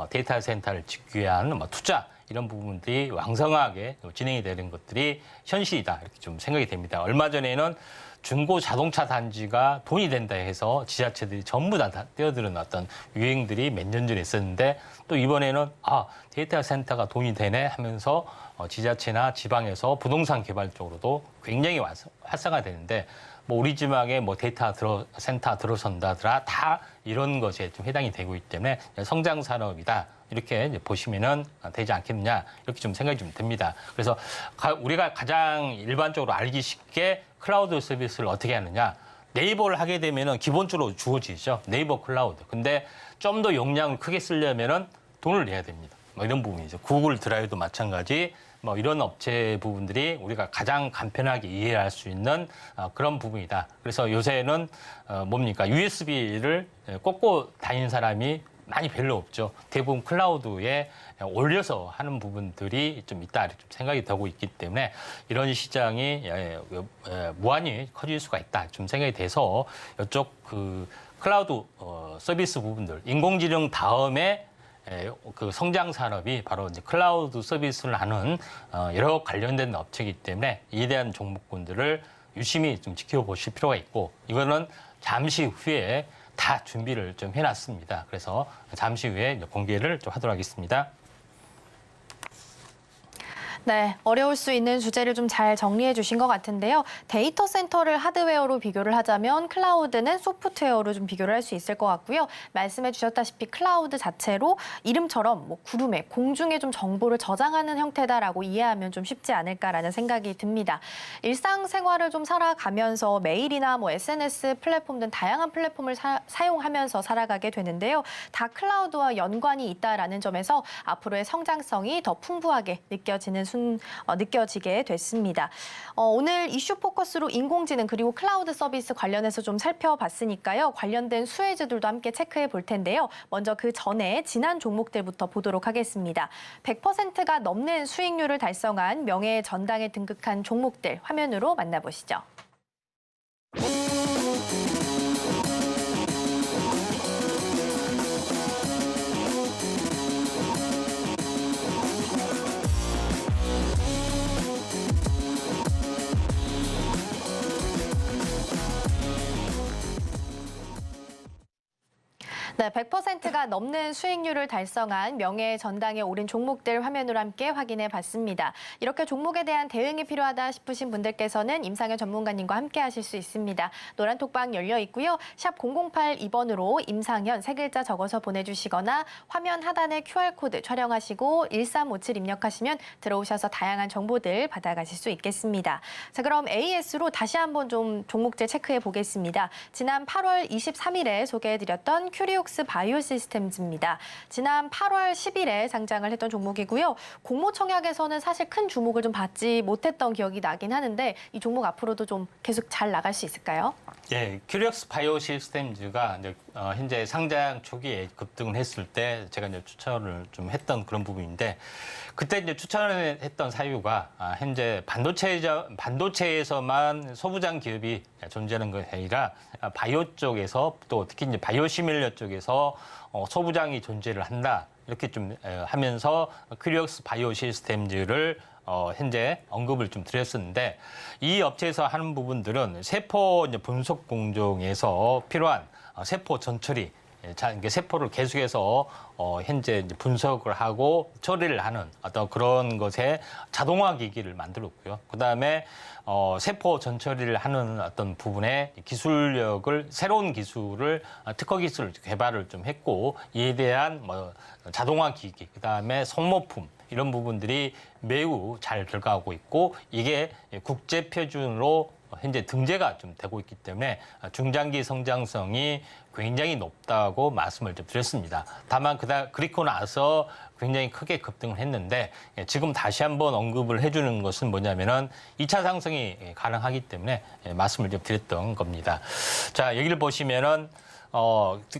S3: 데이터 센터를 짓기 위한 뭐 투자 이런 부분들이 왕성하게 진행이 되는 것들이 현실이다 이렇게 좀 생각이 됩니다. 얼마 전에는 중고 자동차 단지가 돈이 된다 해서 지자체들이 전부 다 뛰어드는 어떤 유행들이 몇 년 전에 있었는데 또 이번에는 데이터 센터가 돈이 되네 하면서 지자체나 지방에서 부동산 개발 쪽으로도 굉장히 활성화되는데 뭐 우리 지방에 뭐 데이터 센터 들어선다더라 다 이런 것에 좀 해당이 되고 있기 때문에 성장 산업이다. 이렇게 이제 보시면은 되지 않겠느냐 이렇게 좀 생각이 좀 듭니다. 그래서 우리가 가장 일반적으로 알기 쉽게 클라우드 서비스를 어떻게 하느냐 네이버를 하게 되면은 기본적으로 주어지죠. 네이버 클라우드. 근데 좀 더 용량을 크게 쓰려면은 돈을 내야 됩니다. 뭐 이런 부분이죠. 구글 드라이브도 마찬가지. 뭐 이런 업체 부분들이 우리가 가장 간편하게 이해할 수 있는 그런 부분이다. 그래서 요새는 뭡니까 USB를 꽂고 다니는 사람이 많이 별로 없죠. 대부분 클라우드에 올려서 하는 부분들이 좀 있다 이렇게 좀 생각이 되고 있기 때문에 이런 시장이 무한히 커질 수가 있다 좀 생각이 돼서 이쪽 그 클라우드 서비스 부분들 인공지능 다음에 그 성장 산업이 바로 이제 클라우드 서비스를 하는 여러 관련된 업체이기 때문에 이에 대한 종목군들을 유심히 좀 지켜보실 필요가 있고 이거는 잠시 후에 다 준비를 좀 해놨습니다. 그래서 잠시 후에 공개를 좀 하도록 하겠습니다.
S2: 네, 어려울 수 있는 주제를 좀 잘 정리해 주신 것 같은데요. 데이터 센터를 하드웨어로 비교를 하자면 클라우드는 소프트웨어로 좀 비교를 할 수 있을 것 같고요. 말씀해 주셨다시피 클라우드 자체로 이름처럼 뭐 구름에, 공중에 좀 정보를 저장하는 형태다라고 이해하면 좀 쉽지 않을까라는 생각이 듭니다. 일상생활을 좀 살아가면서 메일이나 뭐 SNS 플랫폼 등 다양한 플랫폼을 사용하면서 살아가게 되는데요. 다 클라우드와 연관이 있다라는 점에서 앞으로의 성장성이 더 풍부하게 느껴지게 됐습니다. 오늘 이슈 포커스로 인공지능 그리고 클라우드 서비스 관련해서 좀 살펴봤으니까요. 관련된 수혜주들도 함께 체크해 볼 텐데요. 먼저 그 전에 지난 종목들부터 보도록 하겠습니다. 100%가 넘는 수익률을 달성한 명예의 전당에 등극한 종목들 화면으로 만나보시죠. 네, 100%가 넘는 수익률을 달성한 명예의 전당에 오른 종목들 화면으로 함께 확인해 봤습니다. 이렇게 종목에 대한 대응이 필요하다 싶으신 분들께서는 임상현 전문가님과 함께 하실 수 있습니다. 노란 톡방 열려 있고요. 샵 0082번으로 임상현 세 글자 적어서 보내주시거나 화면 하단에 QR코드 촬영하시고 1357 입력하시면 들어오셔서 다양한 정보들 받아가실 수 있겠습니다. 자, 그럼 AS로 다시 한번 좀 종목들 체크해 보겠습니다. 지난 8월 23일에 소개해드렸던 큐리옥스 바이오 시스템즈입니다. 지난 8월 10일에 상장을 했던 종목이고요. 공모청약에서는 사실 큰 주목을 좀 받지 못했던 기억이 나긴 하는데 이 종목 앞으로도 좀 계속 잘 나갈 수 있을까요?
S3: 예, 큐리옥스 바이오 시스템즈가 이제 현재 상장 초기에 급등을 했을 때 제가 이제 추천을 좀 했던 그런 부분인데 그때 이제 추천을 했던 사유가 현재 반도체에서만 소부장 기업이 존재하는 것이 아니라 바이오 쪽에서 또 특히 이제 바이오 시밀러 쪽에서 소부장이 존재를 한다. 이렇게 좀 하면서 큐리옥스 바이오 시스템즈를 현재 언급을 좀 드렸었는데 이 업체에서 하는 부분들은 세포 이제 분석 공정에서 필요한 세포 전처리, 세포를 계속해서 현재 이제 분석을 하고 처리를 하는 어떤 그런 것에 자동화 기기를 만들었고요. 그다음에 세포 전처리를 하는 어떤 부분에 기술력을 새로운 기술을 특허 기술 개발을 좀 했고 이에 대한 뭐 자동화 기기, 그다음에 소모품 이런 부분들이 매우 잘 들어가고 있고 이게 국제 표준으로 현재 등재가 좀 되고 있기 때문에 중장기 성장성이 굉장히 높다고 말씀을 좀 드렸습니다. 다만 그리고 나서 굉장히 크게 급등을 했는데 지금 다시 한번 언급을 해주는 것은 뭐냐면은 2차 상승이 가능하기 때문에 말씀을 좀 드렸던 겁니다. 자, 여기를 보시면은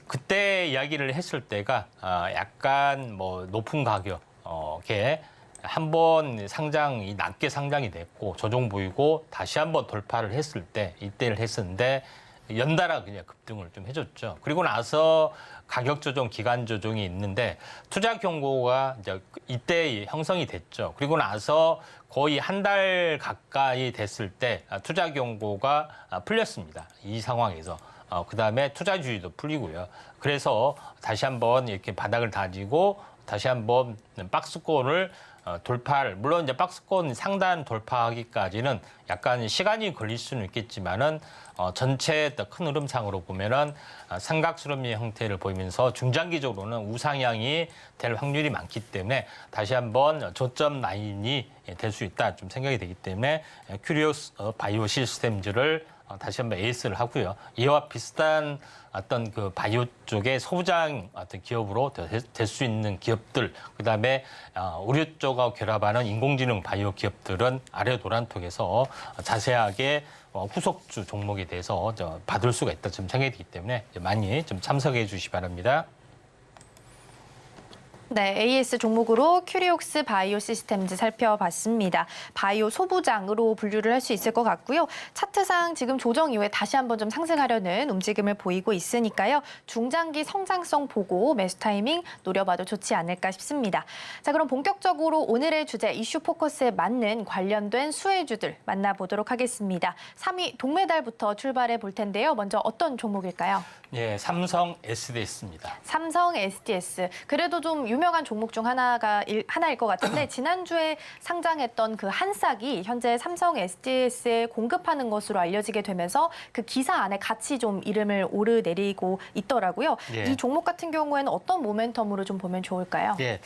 S3: 그때 이야기를 했을 때가 약간 뭐 높은 가격에 한번 상장이 낮게 상장이 됐고 조정 보이고 다시 한번 돌파를 했을 때 이때를 했었는데 연달아 그냥 급등을 좀 해줬죠. 그리고 나서 가격 조정, 기간 조정이 있는데 투자 경고가 이제 이때 형성이 됐죠. 그리고 나서 거의 한 달 가까이 됐을 때 투자 경고가 풀렸습니다. 이 상황에서. 그다음에 투자주의도 풀리고요. 그래서 다시 한번 이렇게 바닥을 다지고 다시 한번 박스권을 돌파를, 물론 이제 박스권 상단 돌파하기까지는 약간 시간이 걸릴 수는 있겠지만은 전체 큰 흐름상으로 보면은 삼각수렴의 형태를 보이면서 중장기적으로는 우상향이 될 확률이 많기 때문에 다시 한번 저점 라인이 될 수 있다 좀 생각이 되기 때문에 큐리옥스 바이오 시스템즈를 다시 한번 에이스를 하고요. 이와 비슷한 어떤 그 바이오 쪽의 소부장 어떤 기업으로 될 수 있는 기업들, 그다음에 의료 쪽하고 결합하는 인공지능 바이오 기업들은 아래 노란톡에서 자세하게 후속주 종목에 대해서 받을 수가 있다 좀 생각이 되기 때문에 많이 좀 참석해 주시기 바랍니다.
S2: 네, AS 종목으로 큐리옥스 바이오 시스템즈 살펴봤습니다. 바이오 소부장으로 분류를 할 수 있을 것 같고요. 차트상 지금 조정 이후에 다시 한번 좀 상승하려는 움직임을 보이고 있으니까요. 중장기 성장성 보고 매수 타이밍 노려봐도 좋지 않을까 싶습니다. 자, 그럼 본격적으로 오늘의 주제 이슈 포커스에 맞는 관련된 수혜주들 만나보도록 하겠습니다. 3위 동메달부터 출발해 볼 텐데요. 먼저 어떤 종목일까요?
S3: 예, 삼성 SDS입니다.
S2: 삼성 SDS. 그래도 좀 유명한 종목 중 하나일 것 같은데 지난주에 상장했던 그 한 싹이 현재 삼성 SDS에 공급하는 것으로 알려지게 되면서 그 기사 안에 같이 좀 이름을 오르내리고 있더라고요.
S3: 예.
S2: 이 종목 같은 경우에는 어떤 모멘텀으로 좀 보면 좋을까요?
S3: 예,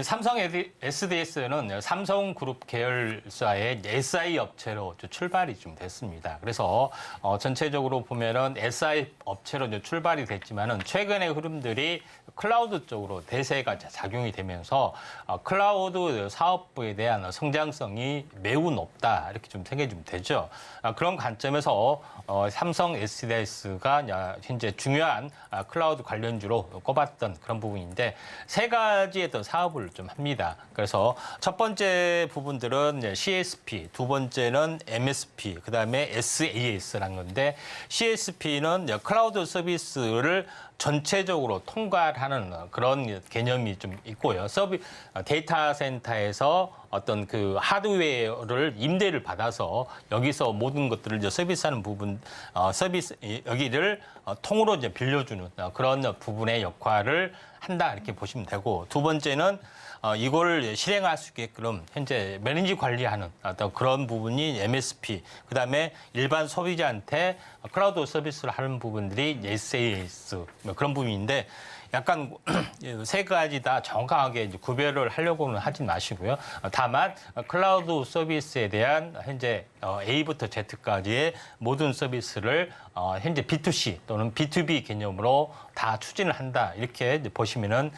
S3: 삼성 SDS는 삼성그룹 계열사의 SI 업체로 출발이 좀 됐습니다. 그래서 전체적으로 보면은 SI 업체로 출발이 됐지만은 최근의 흐름들이 클라우드 쪽으로 대세가 작용이 되면서 클라우드 사업부에 대한 성장성이 매우 높다 이렇게 좀 생각이 좀 되죠. 그런 관점에서 삼성 SDS가 현재 중요한 클라우드 관련주로 꼽았던 그런 부분인데 세 가지의 어떤 사업을 좀 합니다. 그래서 첫 번째 부분들은 CSP, 두 번째는 MSP, 그다음에 SaaS라는 건데 CSP는 클라우드 서비스를 전체적으로 통괄하는 그런 개념이 좀 있고요. 데이터 센터에서 어떤 그 하드웨어를 임대를 받아서 여기서 모든 것들을 이제 서비스하는 부분, 여기를 통으로 이제 빌려주는 그런 부분의 역할을 한다 이렇게 보시면 되고, 두 번째는 이걸 실행할 수 있게끔 현재 매니지 관리하는 어떤 그런 부분이 MSP, 그다음에 일반 소비자한테 클라우드 서비스를 하는 부분들이 SaaS 그런 부분인데, 약간 세 가지 다 정확하게 이제 구별을 하려고는 하진 마시고요. 다만 클라우드 서비스에 대한 현재 A부터 Z까지의 모든 서비스를 현재 B2C 또는 B2B 개념으로 다 추진을 한다, 이렇게 이제 보시면은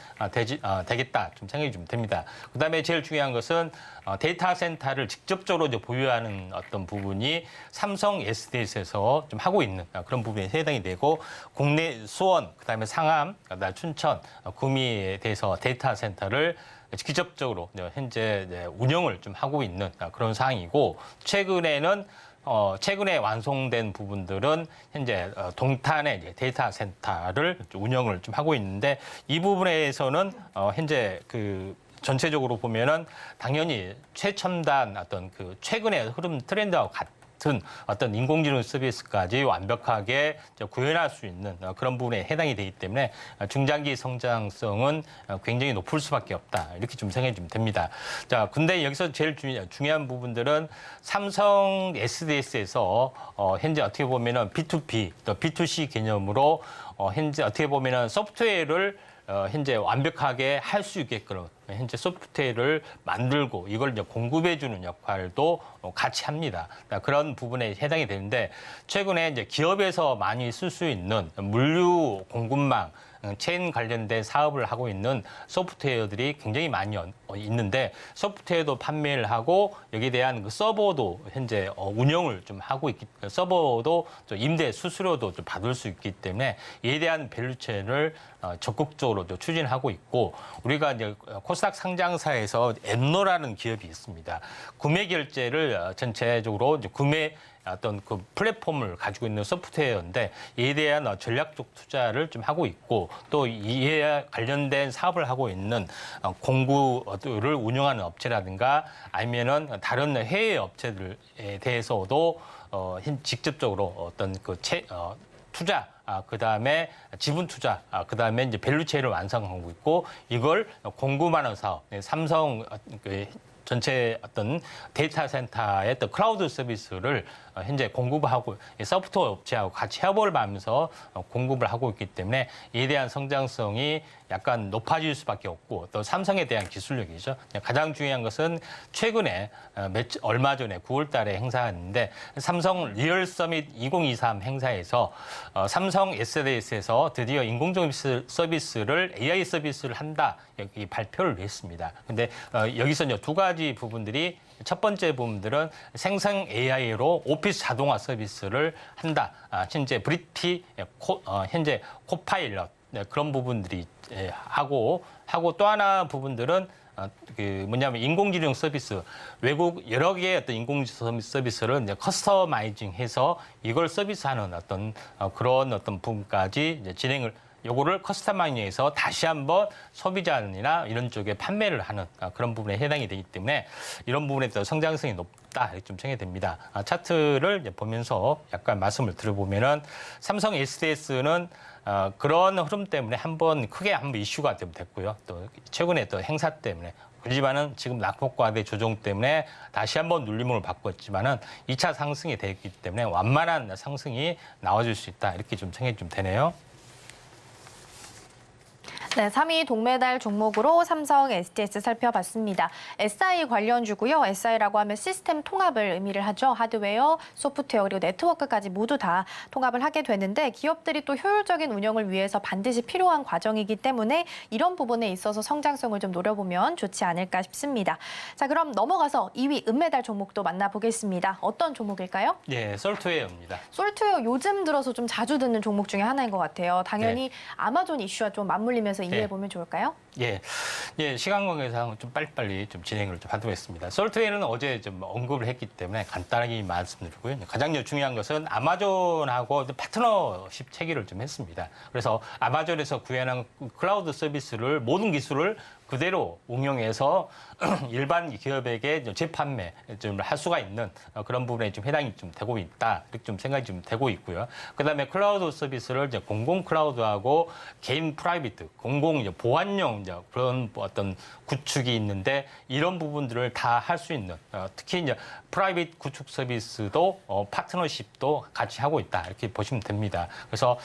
S3: 되겠다 좀 생각이 좀 됩니다. 그다음에 제일 중요한 것은 데이터 센터를 직접적으로 이제 보유하는 어떤 부분이 삼성 SDS에서 좀 하고 있는 그런 부분에 해당이 되고, 국내 수원, 그다음에 상암, 그다음에 춘천, 구미에 대해서 데이터 센터를 직접적으로 현재 운영을 좀 하고 있는 그런 상황이고, 최근에 완성된 부분들은 현재 동탄의 이제 데이터 센터를 운영을 좀 하고 있는데, 이 부분에서는 현재 그 전체적으로 보면은 당연히 최첨단 어떤 그 최근의 흐름 트렌드와 같은 어떤 인공지능 서비스까지 완벽하게 구현할 수 있는 그런 부분에 해당이 되기 때문에 중장기 성장성은 굉장히 높을 수밖에 없다, 이렇게 좀 생각이 좀 됩니다. 자, 근데 여기서 제일 중요한 부분들은 삼성 SDS에서 현재 어떻게 보면은 B2B 또 B2C 개념으로 현재 어떻게 보면은 소프트웨어를 현재 완벽하게 할 수 있게끔 현재 소프트웨어를 만들고 이걸 이제 공급해주는 역할도 같이 합니다. 그런 부분에 해당이 되는데, 최근에 이제 기업에서 많이 쓸 수 있는 물류 공급망 체인 관련된 사업을 하고 있는 소프트웨어들이 굉장히 많이 있는데, 소프트웨어도 판매를 하고 여기에 대한 그 서버도 현재 운영을 좀 하고 서버도 임대 수수료도 좀 받을 수 있기 때문에 이에 대한 밸류체인을 적극적으로 추진하고 있고, 우리가 이제 코스닥 상장사에서 엠노라는 기업이 있습니다. 구매 결제를 전체적으로 이제 구매 어떤 그 플랫폼을 가지고 있는 소프트웨어인데, 이에 대한 전략적 투자를 좀 하고 있고, 또 이에 관련된 사업을 하고 있는 공구를 운영하는 업체라든가 아니면은 다른 해외 업체들에 대해서도 직접적으로 어떤 그 투자, 그다음에 지분 투자, 그다음에 이제 밸류체인을 완성하고 있고, 이걸 공급하는 사업, 삼성 전체 어떤 데이터 센터의 어떤 클라우드 서비스를 현재 공급하고 소프트웨어 업체하고 같이 협업을 하면서 공급을 하고 있기 때문에 이에 대한 성장성이 약간 높아질 수밖에 없고, 또 삼성에 대한 기술력이죠. 가장 중요한 것은 최근에 얼마 전에 9월 달에 행사했는데, 삼성 리얼 서밋 2023 행사에서 삼성 SDS에서 드디어 인공지능 서비스를 AI 서비스를 한다, 여기 발표를 했습니다. 근데 여기서 이제 두 가지 부분들이, 첫 번째 부분들은 생성 AI로 오피스 자동화 서비스를 한다. 현재 현재 코파일럿 그런 부분들이 하고 또 하나 부분들은 뭐냐면 인공지능 서비스, 외국 여러 개의 어떤 인공지능 서비스를 이제 커스터마이징해서 이걸 서비스하는 어떤 그런 어떤 부분까지 이제 진행을, 요거를 커스터마이징해서 다시 한번 소비자나 이런 쪽에 판매를 하는 그런 부분에 해당이 되기 때문에 이런 부분에 또 성장성이 높다, 이렇게 좀 생각이 됩니다. 차트를 이제 보면서 약간 말씀을 드려보면은, 삼성 SDS는 그런 흐름 때문에 크게 이슈가 좀 됐고요. 또 최근에 또 행사 때문에, 그렇지만은 지금 낙폭과대 조정 때문에 다시 한번 눌림을 받고 있지만은 2차 상승이 됐기 때문에 완만한 상승이 나와줄 수 있다, 이렇게 좀 생각이 좀 되네요.
S2: 네, 3위 동메달 종목으로 삼성 SDS 살펴봤습니다. SI 관련주고요. SI라고 하면 시스템 통합을 의미를 하죠. 하드웨어, 소프트웨어, 그리고 네트워크까지 모두 다 통합을 하게 되는데, 기업들이 또 효율적인 운영을 위해서 반드시 필요한 과정이기 때문에 이런 부분에 있어서 성장성을 좀 노려보면 좋지 않을까 싶습니다. 자, 그럼 넘어가서 2위 은메달 종목도 만나보겠습니다. 어떤 종목일까요?
S3: 예, 솔트웨어입니다.
S2: 솔트웨어 요즘 들어서 좀 자주 듣는 종목 중에 하나인 것 같아요. 당연히 아마존 이슈와 좀 맞물리면서 이해해 보면 좋을까요?
S3: 예, 시간 관계상 좀 빨리빨리 좀 진행을 좀 하도록 했습니다. 솔트웨어는 어제 좀 언급을 했기 때문에 간단하게 말씀드리고요. 가장 중요한 것은 아마존하고 파트너십 체결을 좀 했습니다. 그래서 아마존에서 구현한 클라우드 서비스를 모든 기술을 그대로 응용해서 일반 기업에게 재판매 좀 할 수가 있는 그런 부분에 좀 해당이 좀 되고 있다. 이렇게 좀 생각이 좀 되고 있고요. 그다음에 클라우드 서비스를 이제 공공 클라우드하고 개인 프라이빗, 공공 이제 보안용 이제 그런 어떤 구축이 있는데 이런 부분들을 다 할 수 있는 특히 이제 프라이빗 구축 서비스도 파트너십도 같이 하고 있다. 이렇게 보시면 됩니다. 그래서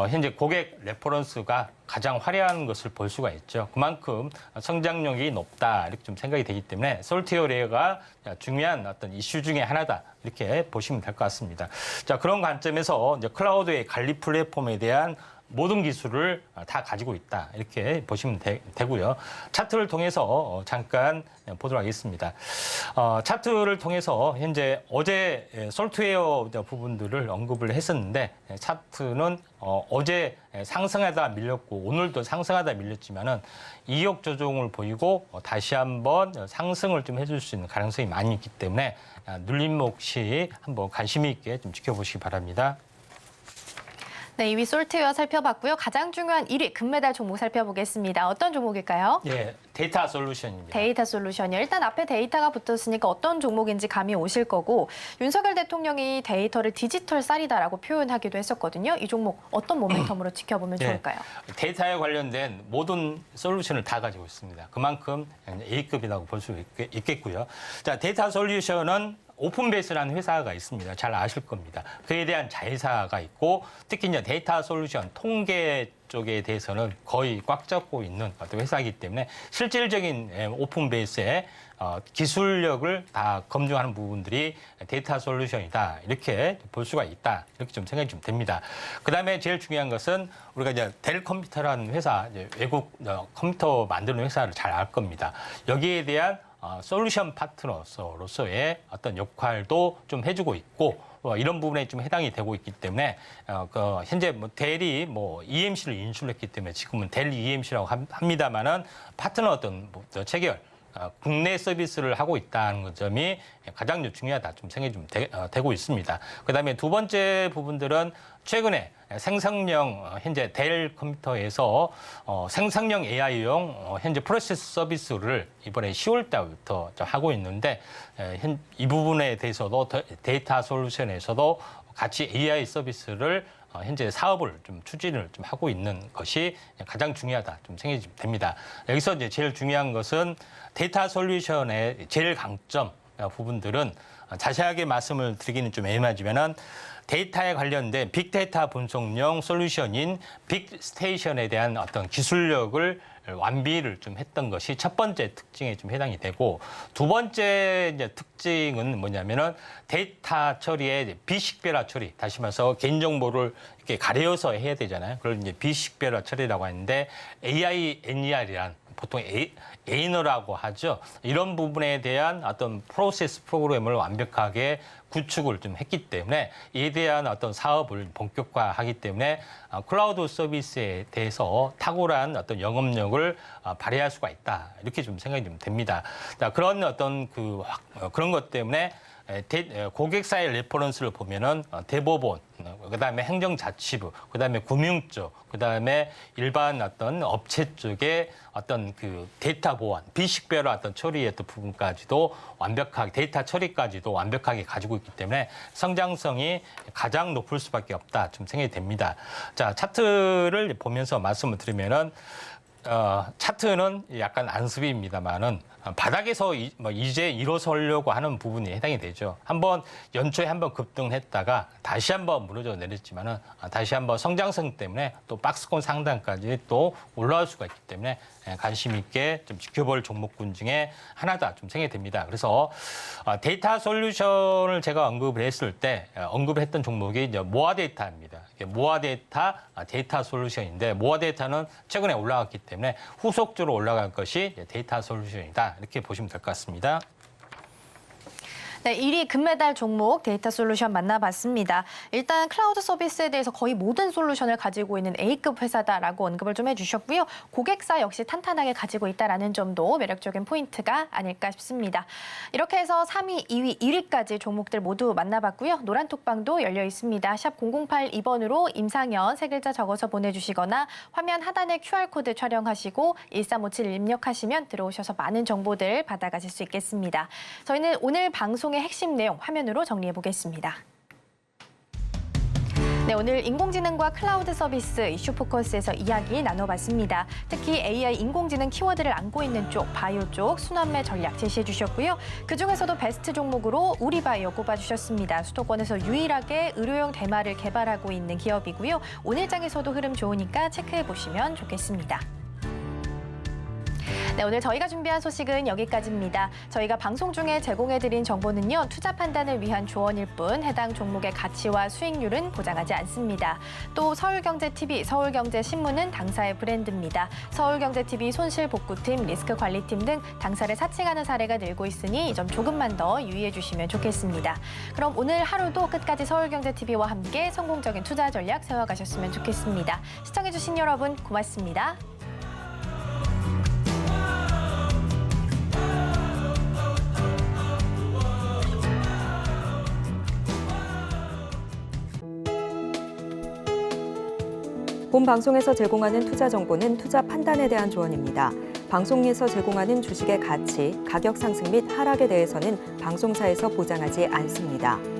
S3: 현재 고객 레퍼런스가 가장 화려한 것을 볼 수가 있죠. 그만큼 성장력이 높다 이렇게 좀 생각이 되기 때문에 솔트웨어 레이어가 중요한 어떤 이슈 중에 하나다 이렇게 보시면 될 것 같습니다. 자, 그런 관점에서 이제 클라우드의 관리 플랫폼에 대한 모든 기술을 다 가지고 있다 이렇게 보시면 되고요. 차트를 통해서 잠깐 보도록 하겠습니다. 차트를 통해서 현재 어제 솔트웨어 부분들을 언급을 했었는데 차트는 어제 상승하다 밀렸고 오늘도 상승하다 밀렸지만은 이격 조정을 보이고 다시 한번 상승을 좀 해줄 수 있는 가능성이 많이 있기 때문에 눌림목 시 한번 관심 있게 좀 지켜보시기 바랍니다.
S2: 네, 2위 솔트웨어 살펴봤고요. 가장 중요한 1위 금메달 종목 살펴보겠습니다. 어떤 종목일까요?
S3: 예, 데이터 솔루션입니다.
S2: 데이터 솔루션이요. 일단 앞에 데이터가 붙었으니까 어떤 종목인지 감이 오실 거고 윤석열 대통령이 데이터를 디지털 쌀이다라고 표현하기도 했었거든요. 이 종목 어떤 모멘텀으로 지켜보면 좋을까요?
S3: 데이터에 관련된 모든 솔루션을 다 가지고 있습니다. 그만큼 A급이라고 볼 수 있겠고요. 자, 데이터 솔루션은 오픈베이스라는 회사가 있습니다. 잘 아실 겁니다. 그에 대한 자회사가 있고 특히 이제 데이터 솔루션 통계 쪽에 대해서는 거의 꽉 잡고 있는 어떤 회사이기 때문에 실질적인 오픈베이스의 기술력을 다 검증하는 부분들이 데이터 솔루션이다. 이렇게 볼 수가 있다. 이렇게 좀 생각이 좀 됩니다. 그다음에 제일 중요한 것은 우리가 이제 델 컴퓨터라는 회사, 이제 외국 컴퓨터 만드는 회사를 잘 알 겁니다. 여기에 대한 솔루션 파트너로서의 어떤 역할도 좀 해주고 있고 이런 부분에 좀 해당이 되고 있기 때문에 현재 델이 EMC를 인수했기 때문에 지금은 델 EMC라고 합니다만은 파트너 어떤 체결 국내 서비스를 하고 있다는 점이 가장 중요하다 좀 생각이 좀 되고 있습니다. 그다음에 두 번째 부분들은 최근에 생성형 현재 델 컴퓨터에서 생성형 AI용 현재 프로세스 서비스를 이번에 10월 달부터 하고 있는데 이 부분에 대해서도 데이터 솔루션에서도 같이 AI 서비스를 현재 사업을 좀 추진을 좀 하고 있는 것이 가장 중요하다 좀 생각이 좀 됩니다. 여기서 이제 제일 중요한 것은 데이터 솔루션의 제일 강점 부분들은 자세하게 말씀을 드리기는 좀 애매하지만은 데이터에 관련된 빅데이터 분석용 솔루션인 빅스테이션에 대한 어떤 기술력을 완비를 좀 했던 것이 첫 번째 특징에 좀 해당이 되고 두 번째 이제 특징은 뭐냐면은 데이터 처리의 비식별화 처리, 다시 말해서 개인정보를 이렇게 가려서 해야 되잖아요. 그걸 이제 비식별화 처리라고 하는데 AI, NER이란 보통 에이너라고 하죠. 이런 부분에 대한 어떤 프로세스 프로그램을 완벽하게 구축을 좀 했기 때문에 이에 대한 어떤 사업을 본격화하기 때문에 클라우드 서비스에 대해서 탁월한 어떤 영업력을 발휘할 수가 있다. 이렇게 좀 생각이 좀 됩니다. 자, 그런 어떤 그런 것 때문에 고객사의 레퍼런스를 보면은 대법원, 그다음에 행정자치부, 그다음에 금융 쪽, 그다음에 일반 어떤 업체 쪽에 어떤 그 데이터 보안, 비식별화 어떤 처리의 어떤 부분까지도 완벽하게 데이터 처리까지도 완벽하게 가지고 있기 때문에 성장성이 가장 높을 수밖에 없다 좀 생각이 됩니다. 자, 차트를 보면서 말씀을 드리면은 차트는 약간 안습입니다만은 바닥에서 이제 일어서려고 하는 부분이 해당이 되죠. 한번 연초에 한번 급등했다가 다시 한번 무너져 내렸지만은 다시 한번 성장성 때문에 또 박스권 상단까지 또 올라올 수가 있기 때문에 관심 있게 좀 지켜볼 종목군 중에 하나다 좀 생각이 됩니다. 그래서 데이터 솔루션을 제가 언급을 했을 때 언급했던 종목이 이제 모아 데이터입니다. 모아 데이터 솔루션인데 모아 데이터는 최근에 올라갔기 때문에 후속적으로 올라갈 것이 데이터 솔루션이다. 이렇게 보시면 될 것 같습니다.
S2: 네, 1위 금메달 종목 데이터 솔루션 만나봤습니다. 일단 클라우드 서비스에 대해서 거의 모든 솔루션을 가지고 있는 A급 회사다라고 언급을 좀 해주셨고요. 고객사 역시 탄탄하게 가지고 있다는 점도 매력적인 포인트가 아닐까 싶습니다. 이렇게 해서 3위, 2위, 1위까지 종목들 모두 만나봤고요. 노란톡방도 열려 있습니다. 샵 0082번으로 임상현 세 글자 적어서 보내주시거나 화면 하단에 QR코드 촬영하시고 1357 입력하시면 들어오셔서 많은 정보들 받아가실 수 있겠습니다. 저희는 오늘 방송의 핵심 내용 화면으로 정리해 보겠습니다. 네, 오늘 인공지능과 클라우드 서비스 이슈 포커스에서 이야기 나눠봤습니다. 특히 AI 인공지능 키워드를 안고 있는 쪽, 바이오 쪽 순환매 전략 제시해 주셨고요. 그중에서도 베스트 종목으로 우리바이오 꼽아주셨습니다. 수도권에서 유일하게 의료용 대마를 개발하고 있는 기업이고요. 오늘장에서도 흐름 좋으니까 체크해 보시면 좋겠습니다. 네, 오늘 저희가 준비한 소식은 여기까지입니다. 저희가 방송 중에 제공해드린 정보는요, 투자 판단을 위한 조언일 뿐 해당 종목의 가치와 수익률은 보장하지 않습니다. 또 서울경제TV, 서울경제신문은 당사의 브랜드입니다. 서울경제TV 손실복구팀, 리스크관리팀 등 당사를 사칭하는 사례가 늘고 있으니 이 점 조금만 더 유의해 주시면 좋겠습니다. 그럼 오늘 하루도 끝까지 서울경제TV와 함께 성공적인 투자 전략 세워가셨으면 좋겠습니다. 시청해주신 여러분 고맙습니다.
S1: 본 방송에서 제공하는 투자 정보는 투자 판단에 대한 조언입니다. 방송에서 제공하는 주식의 가치, 가격 상승 및 하락에 대해서는 방송사에서 보장하지 않습니다.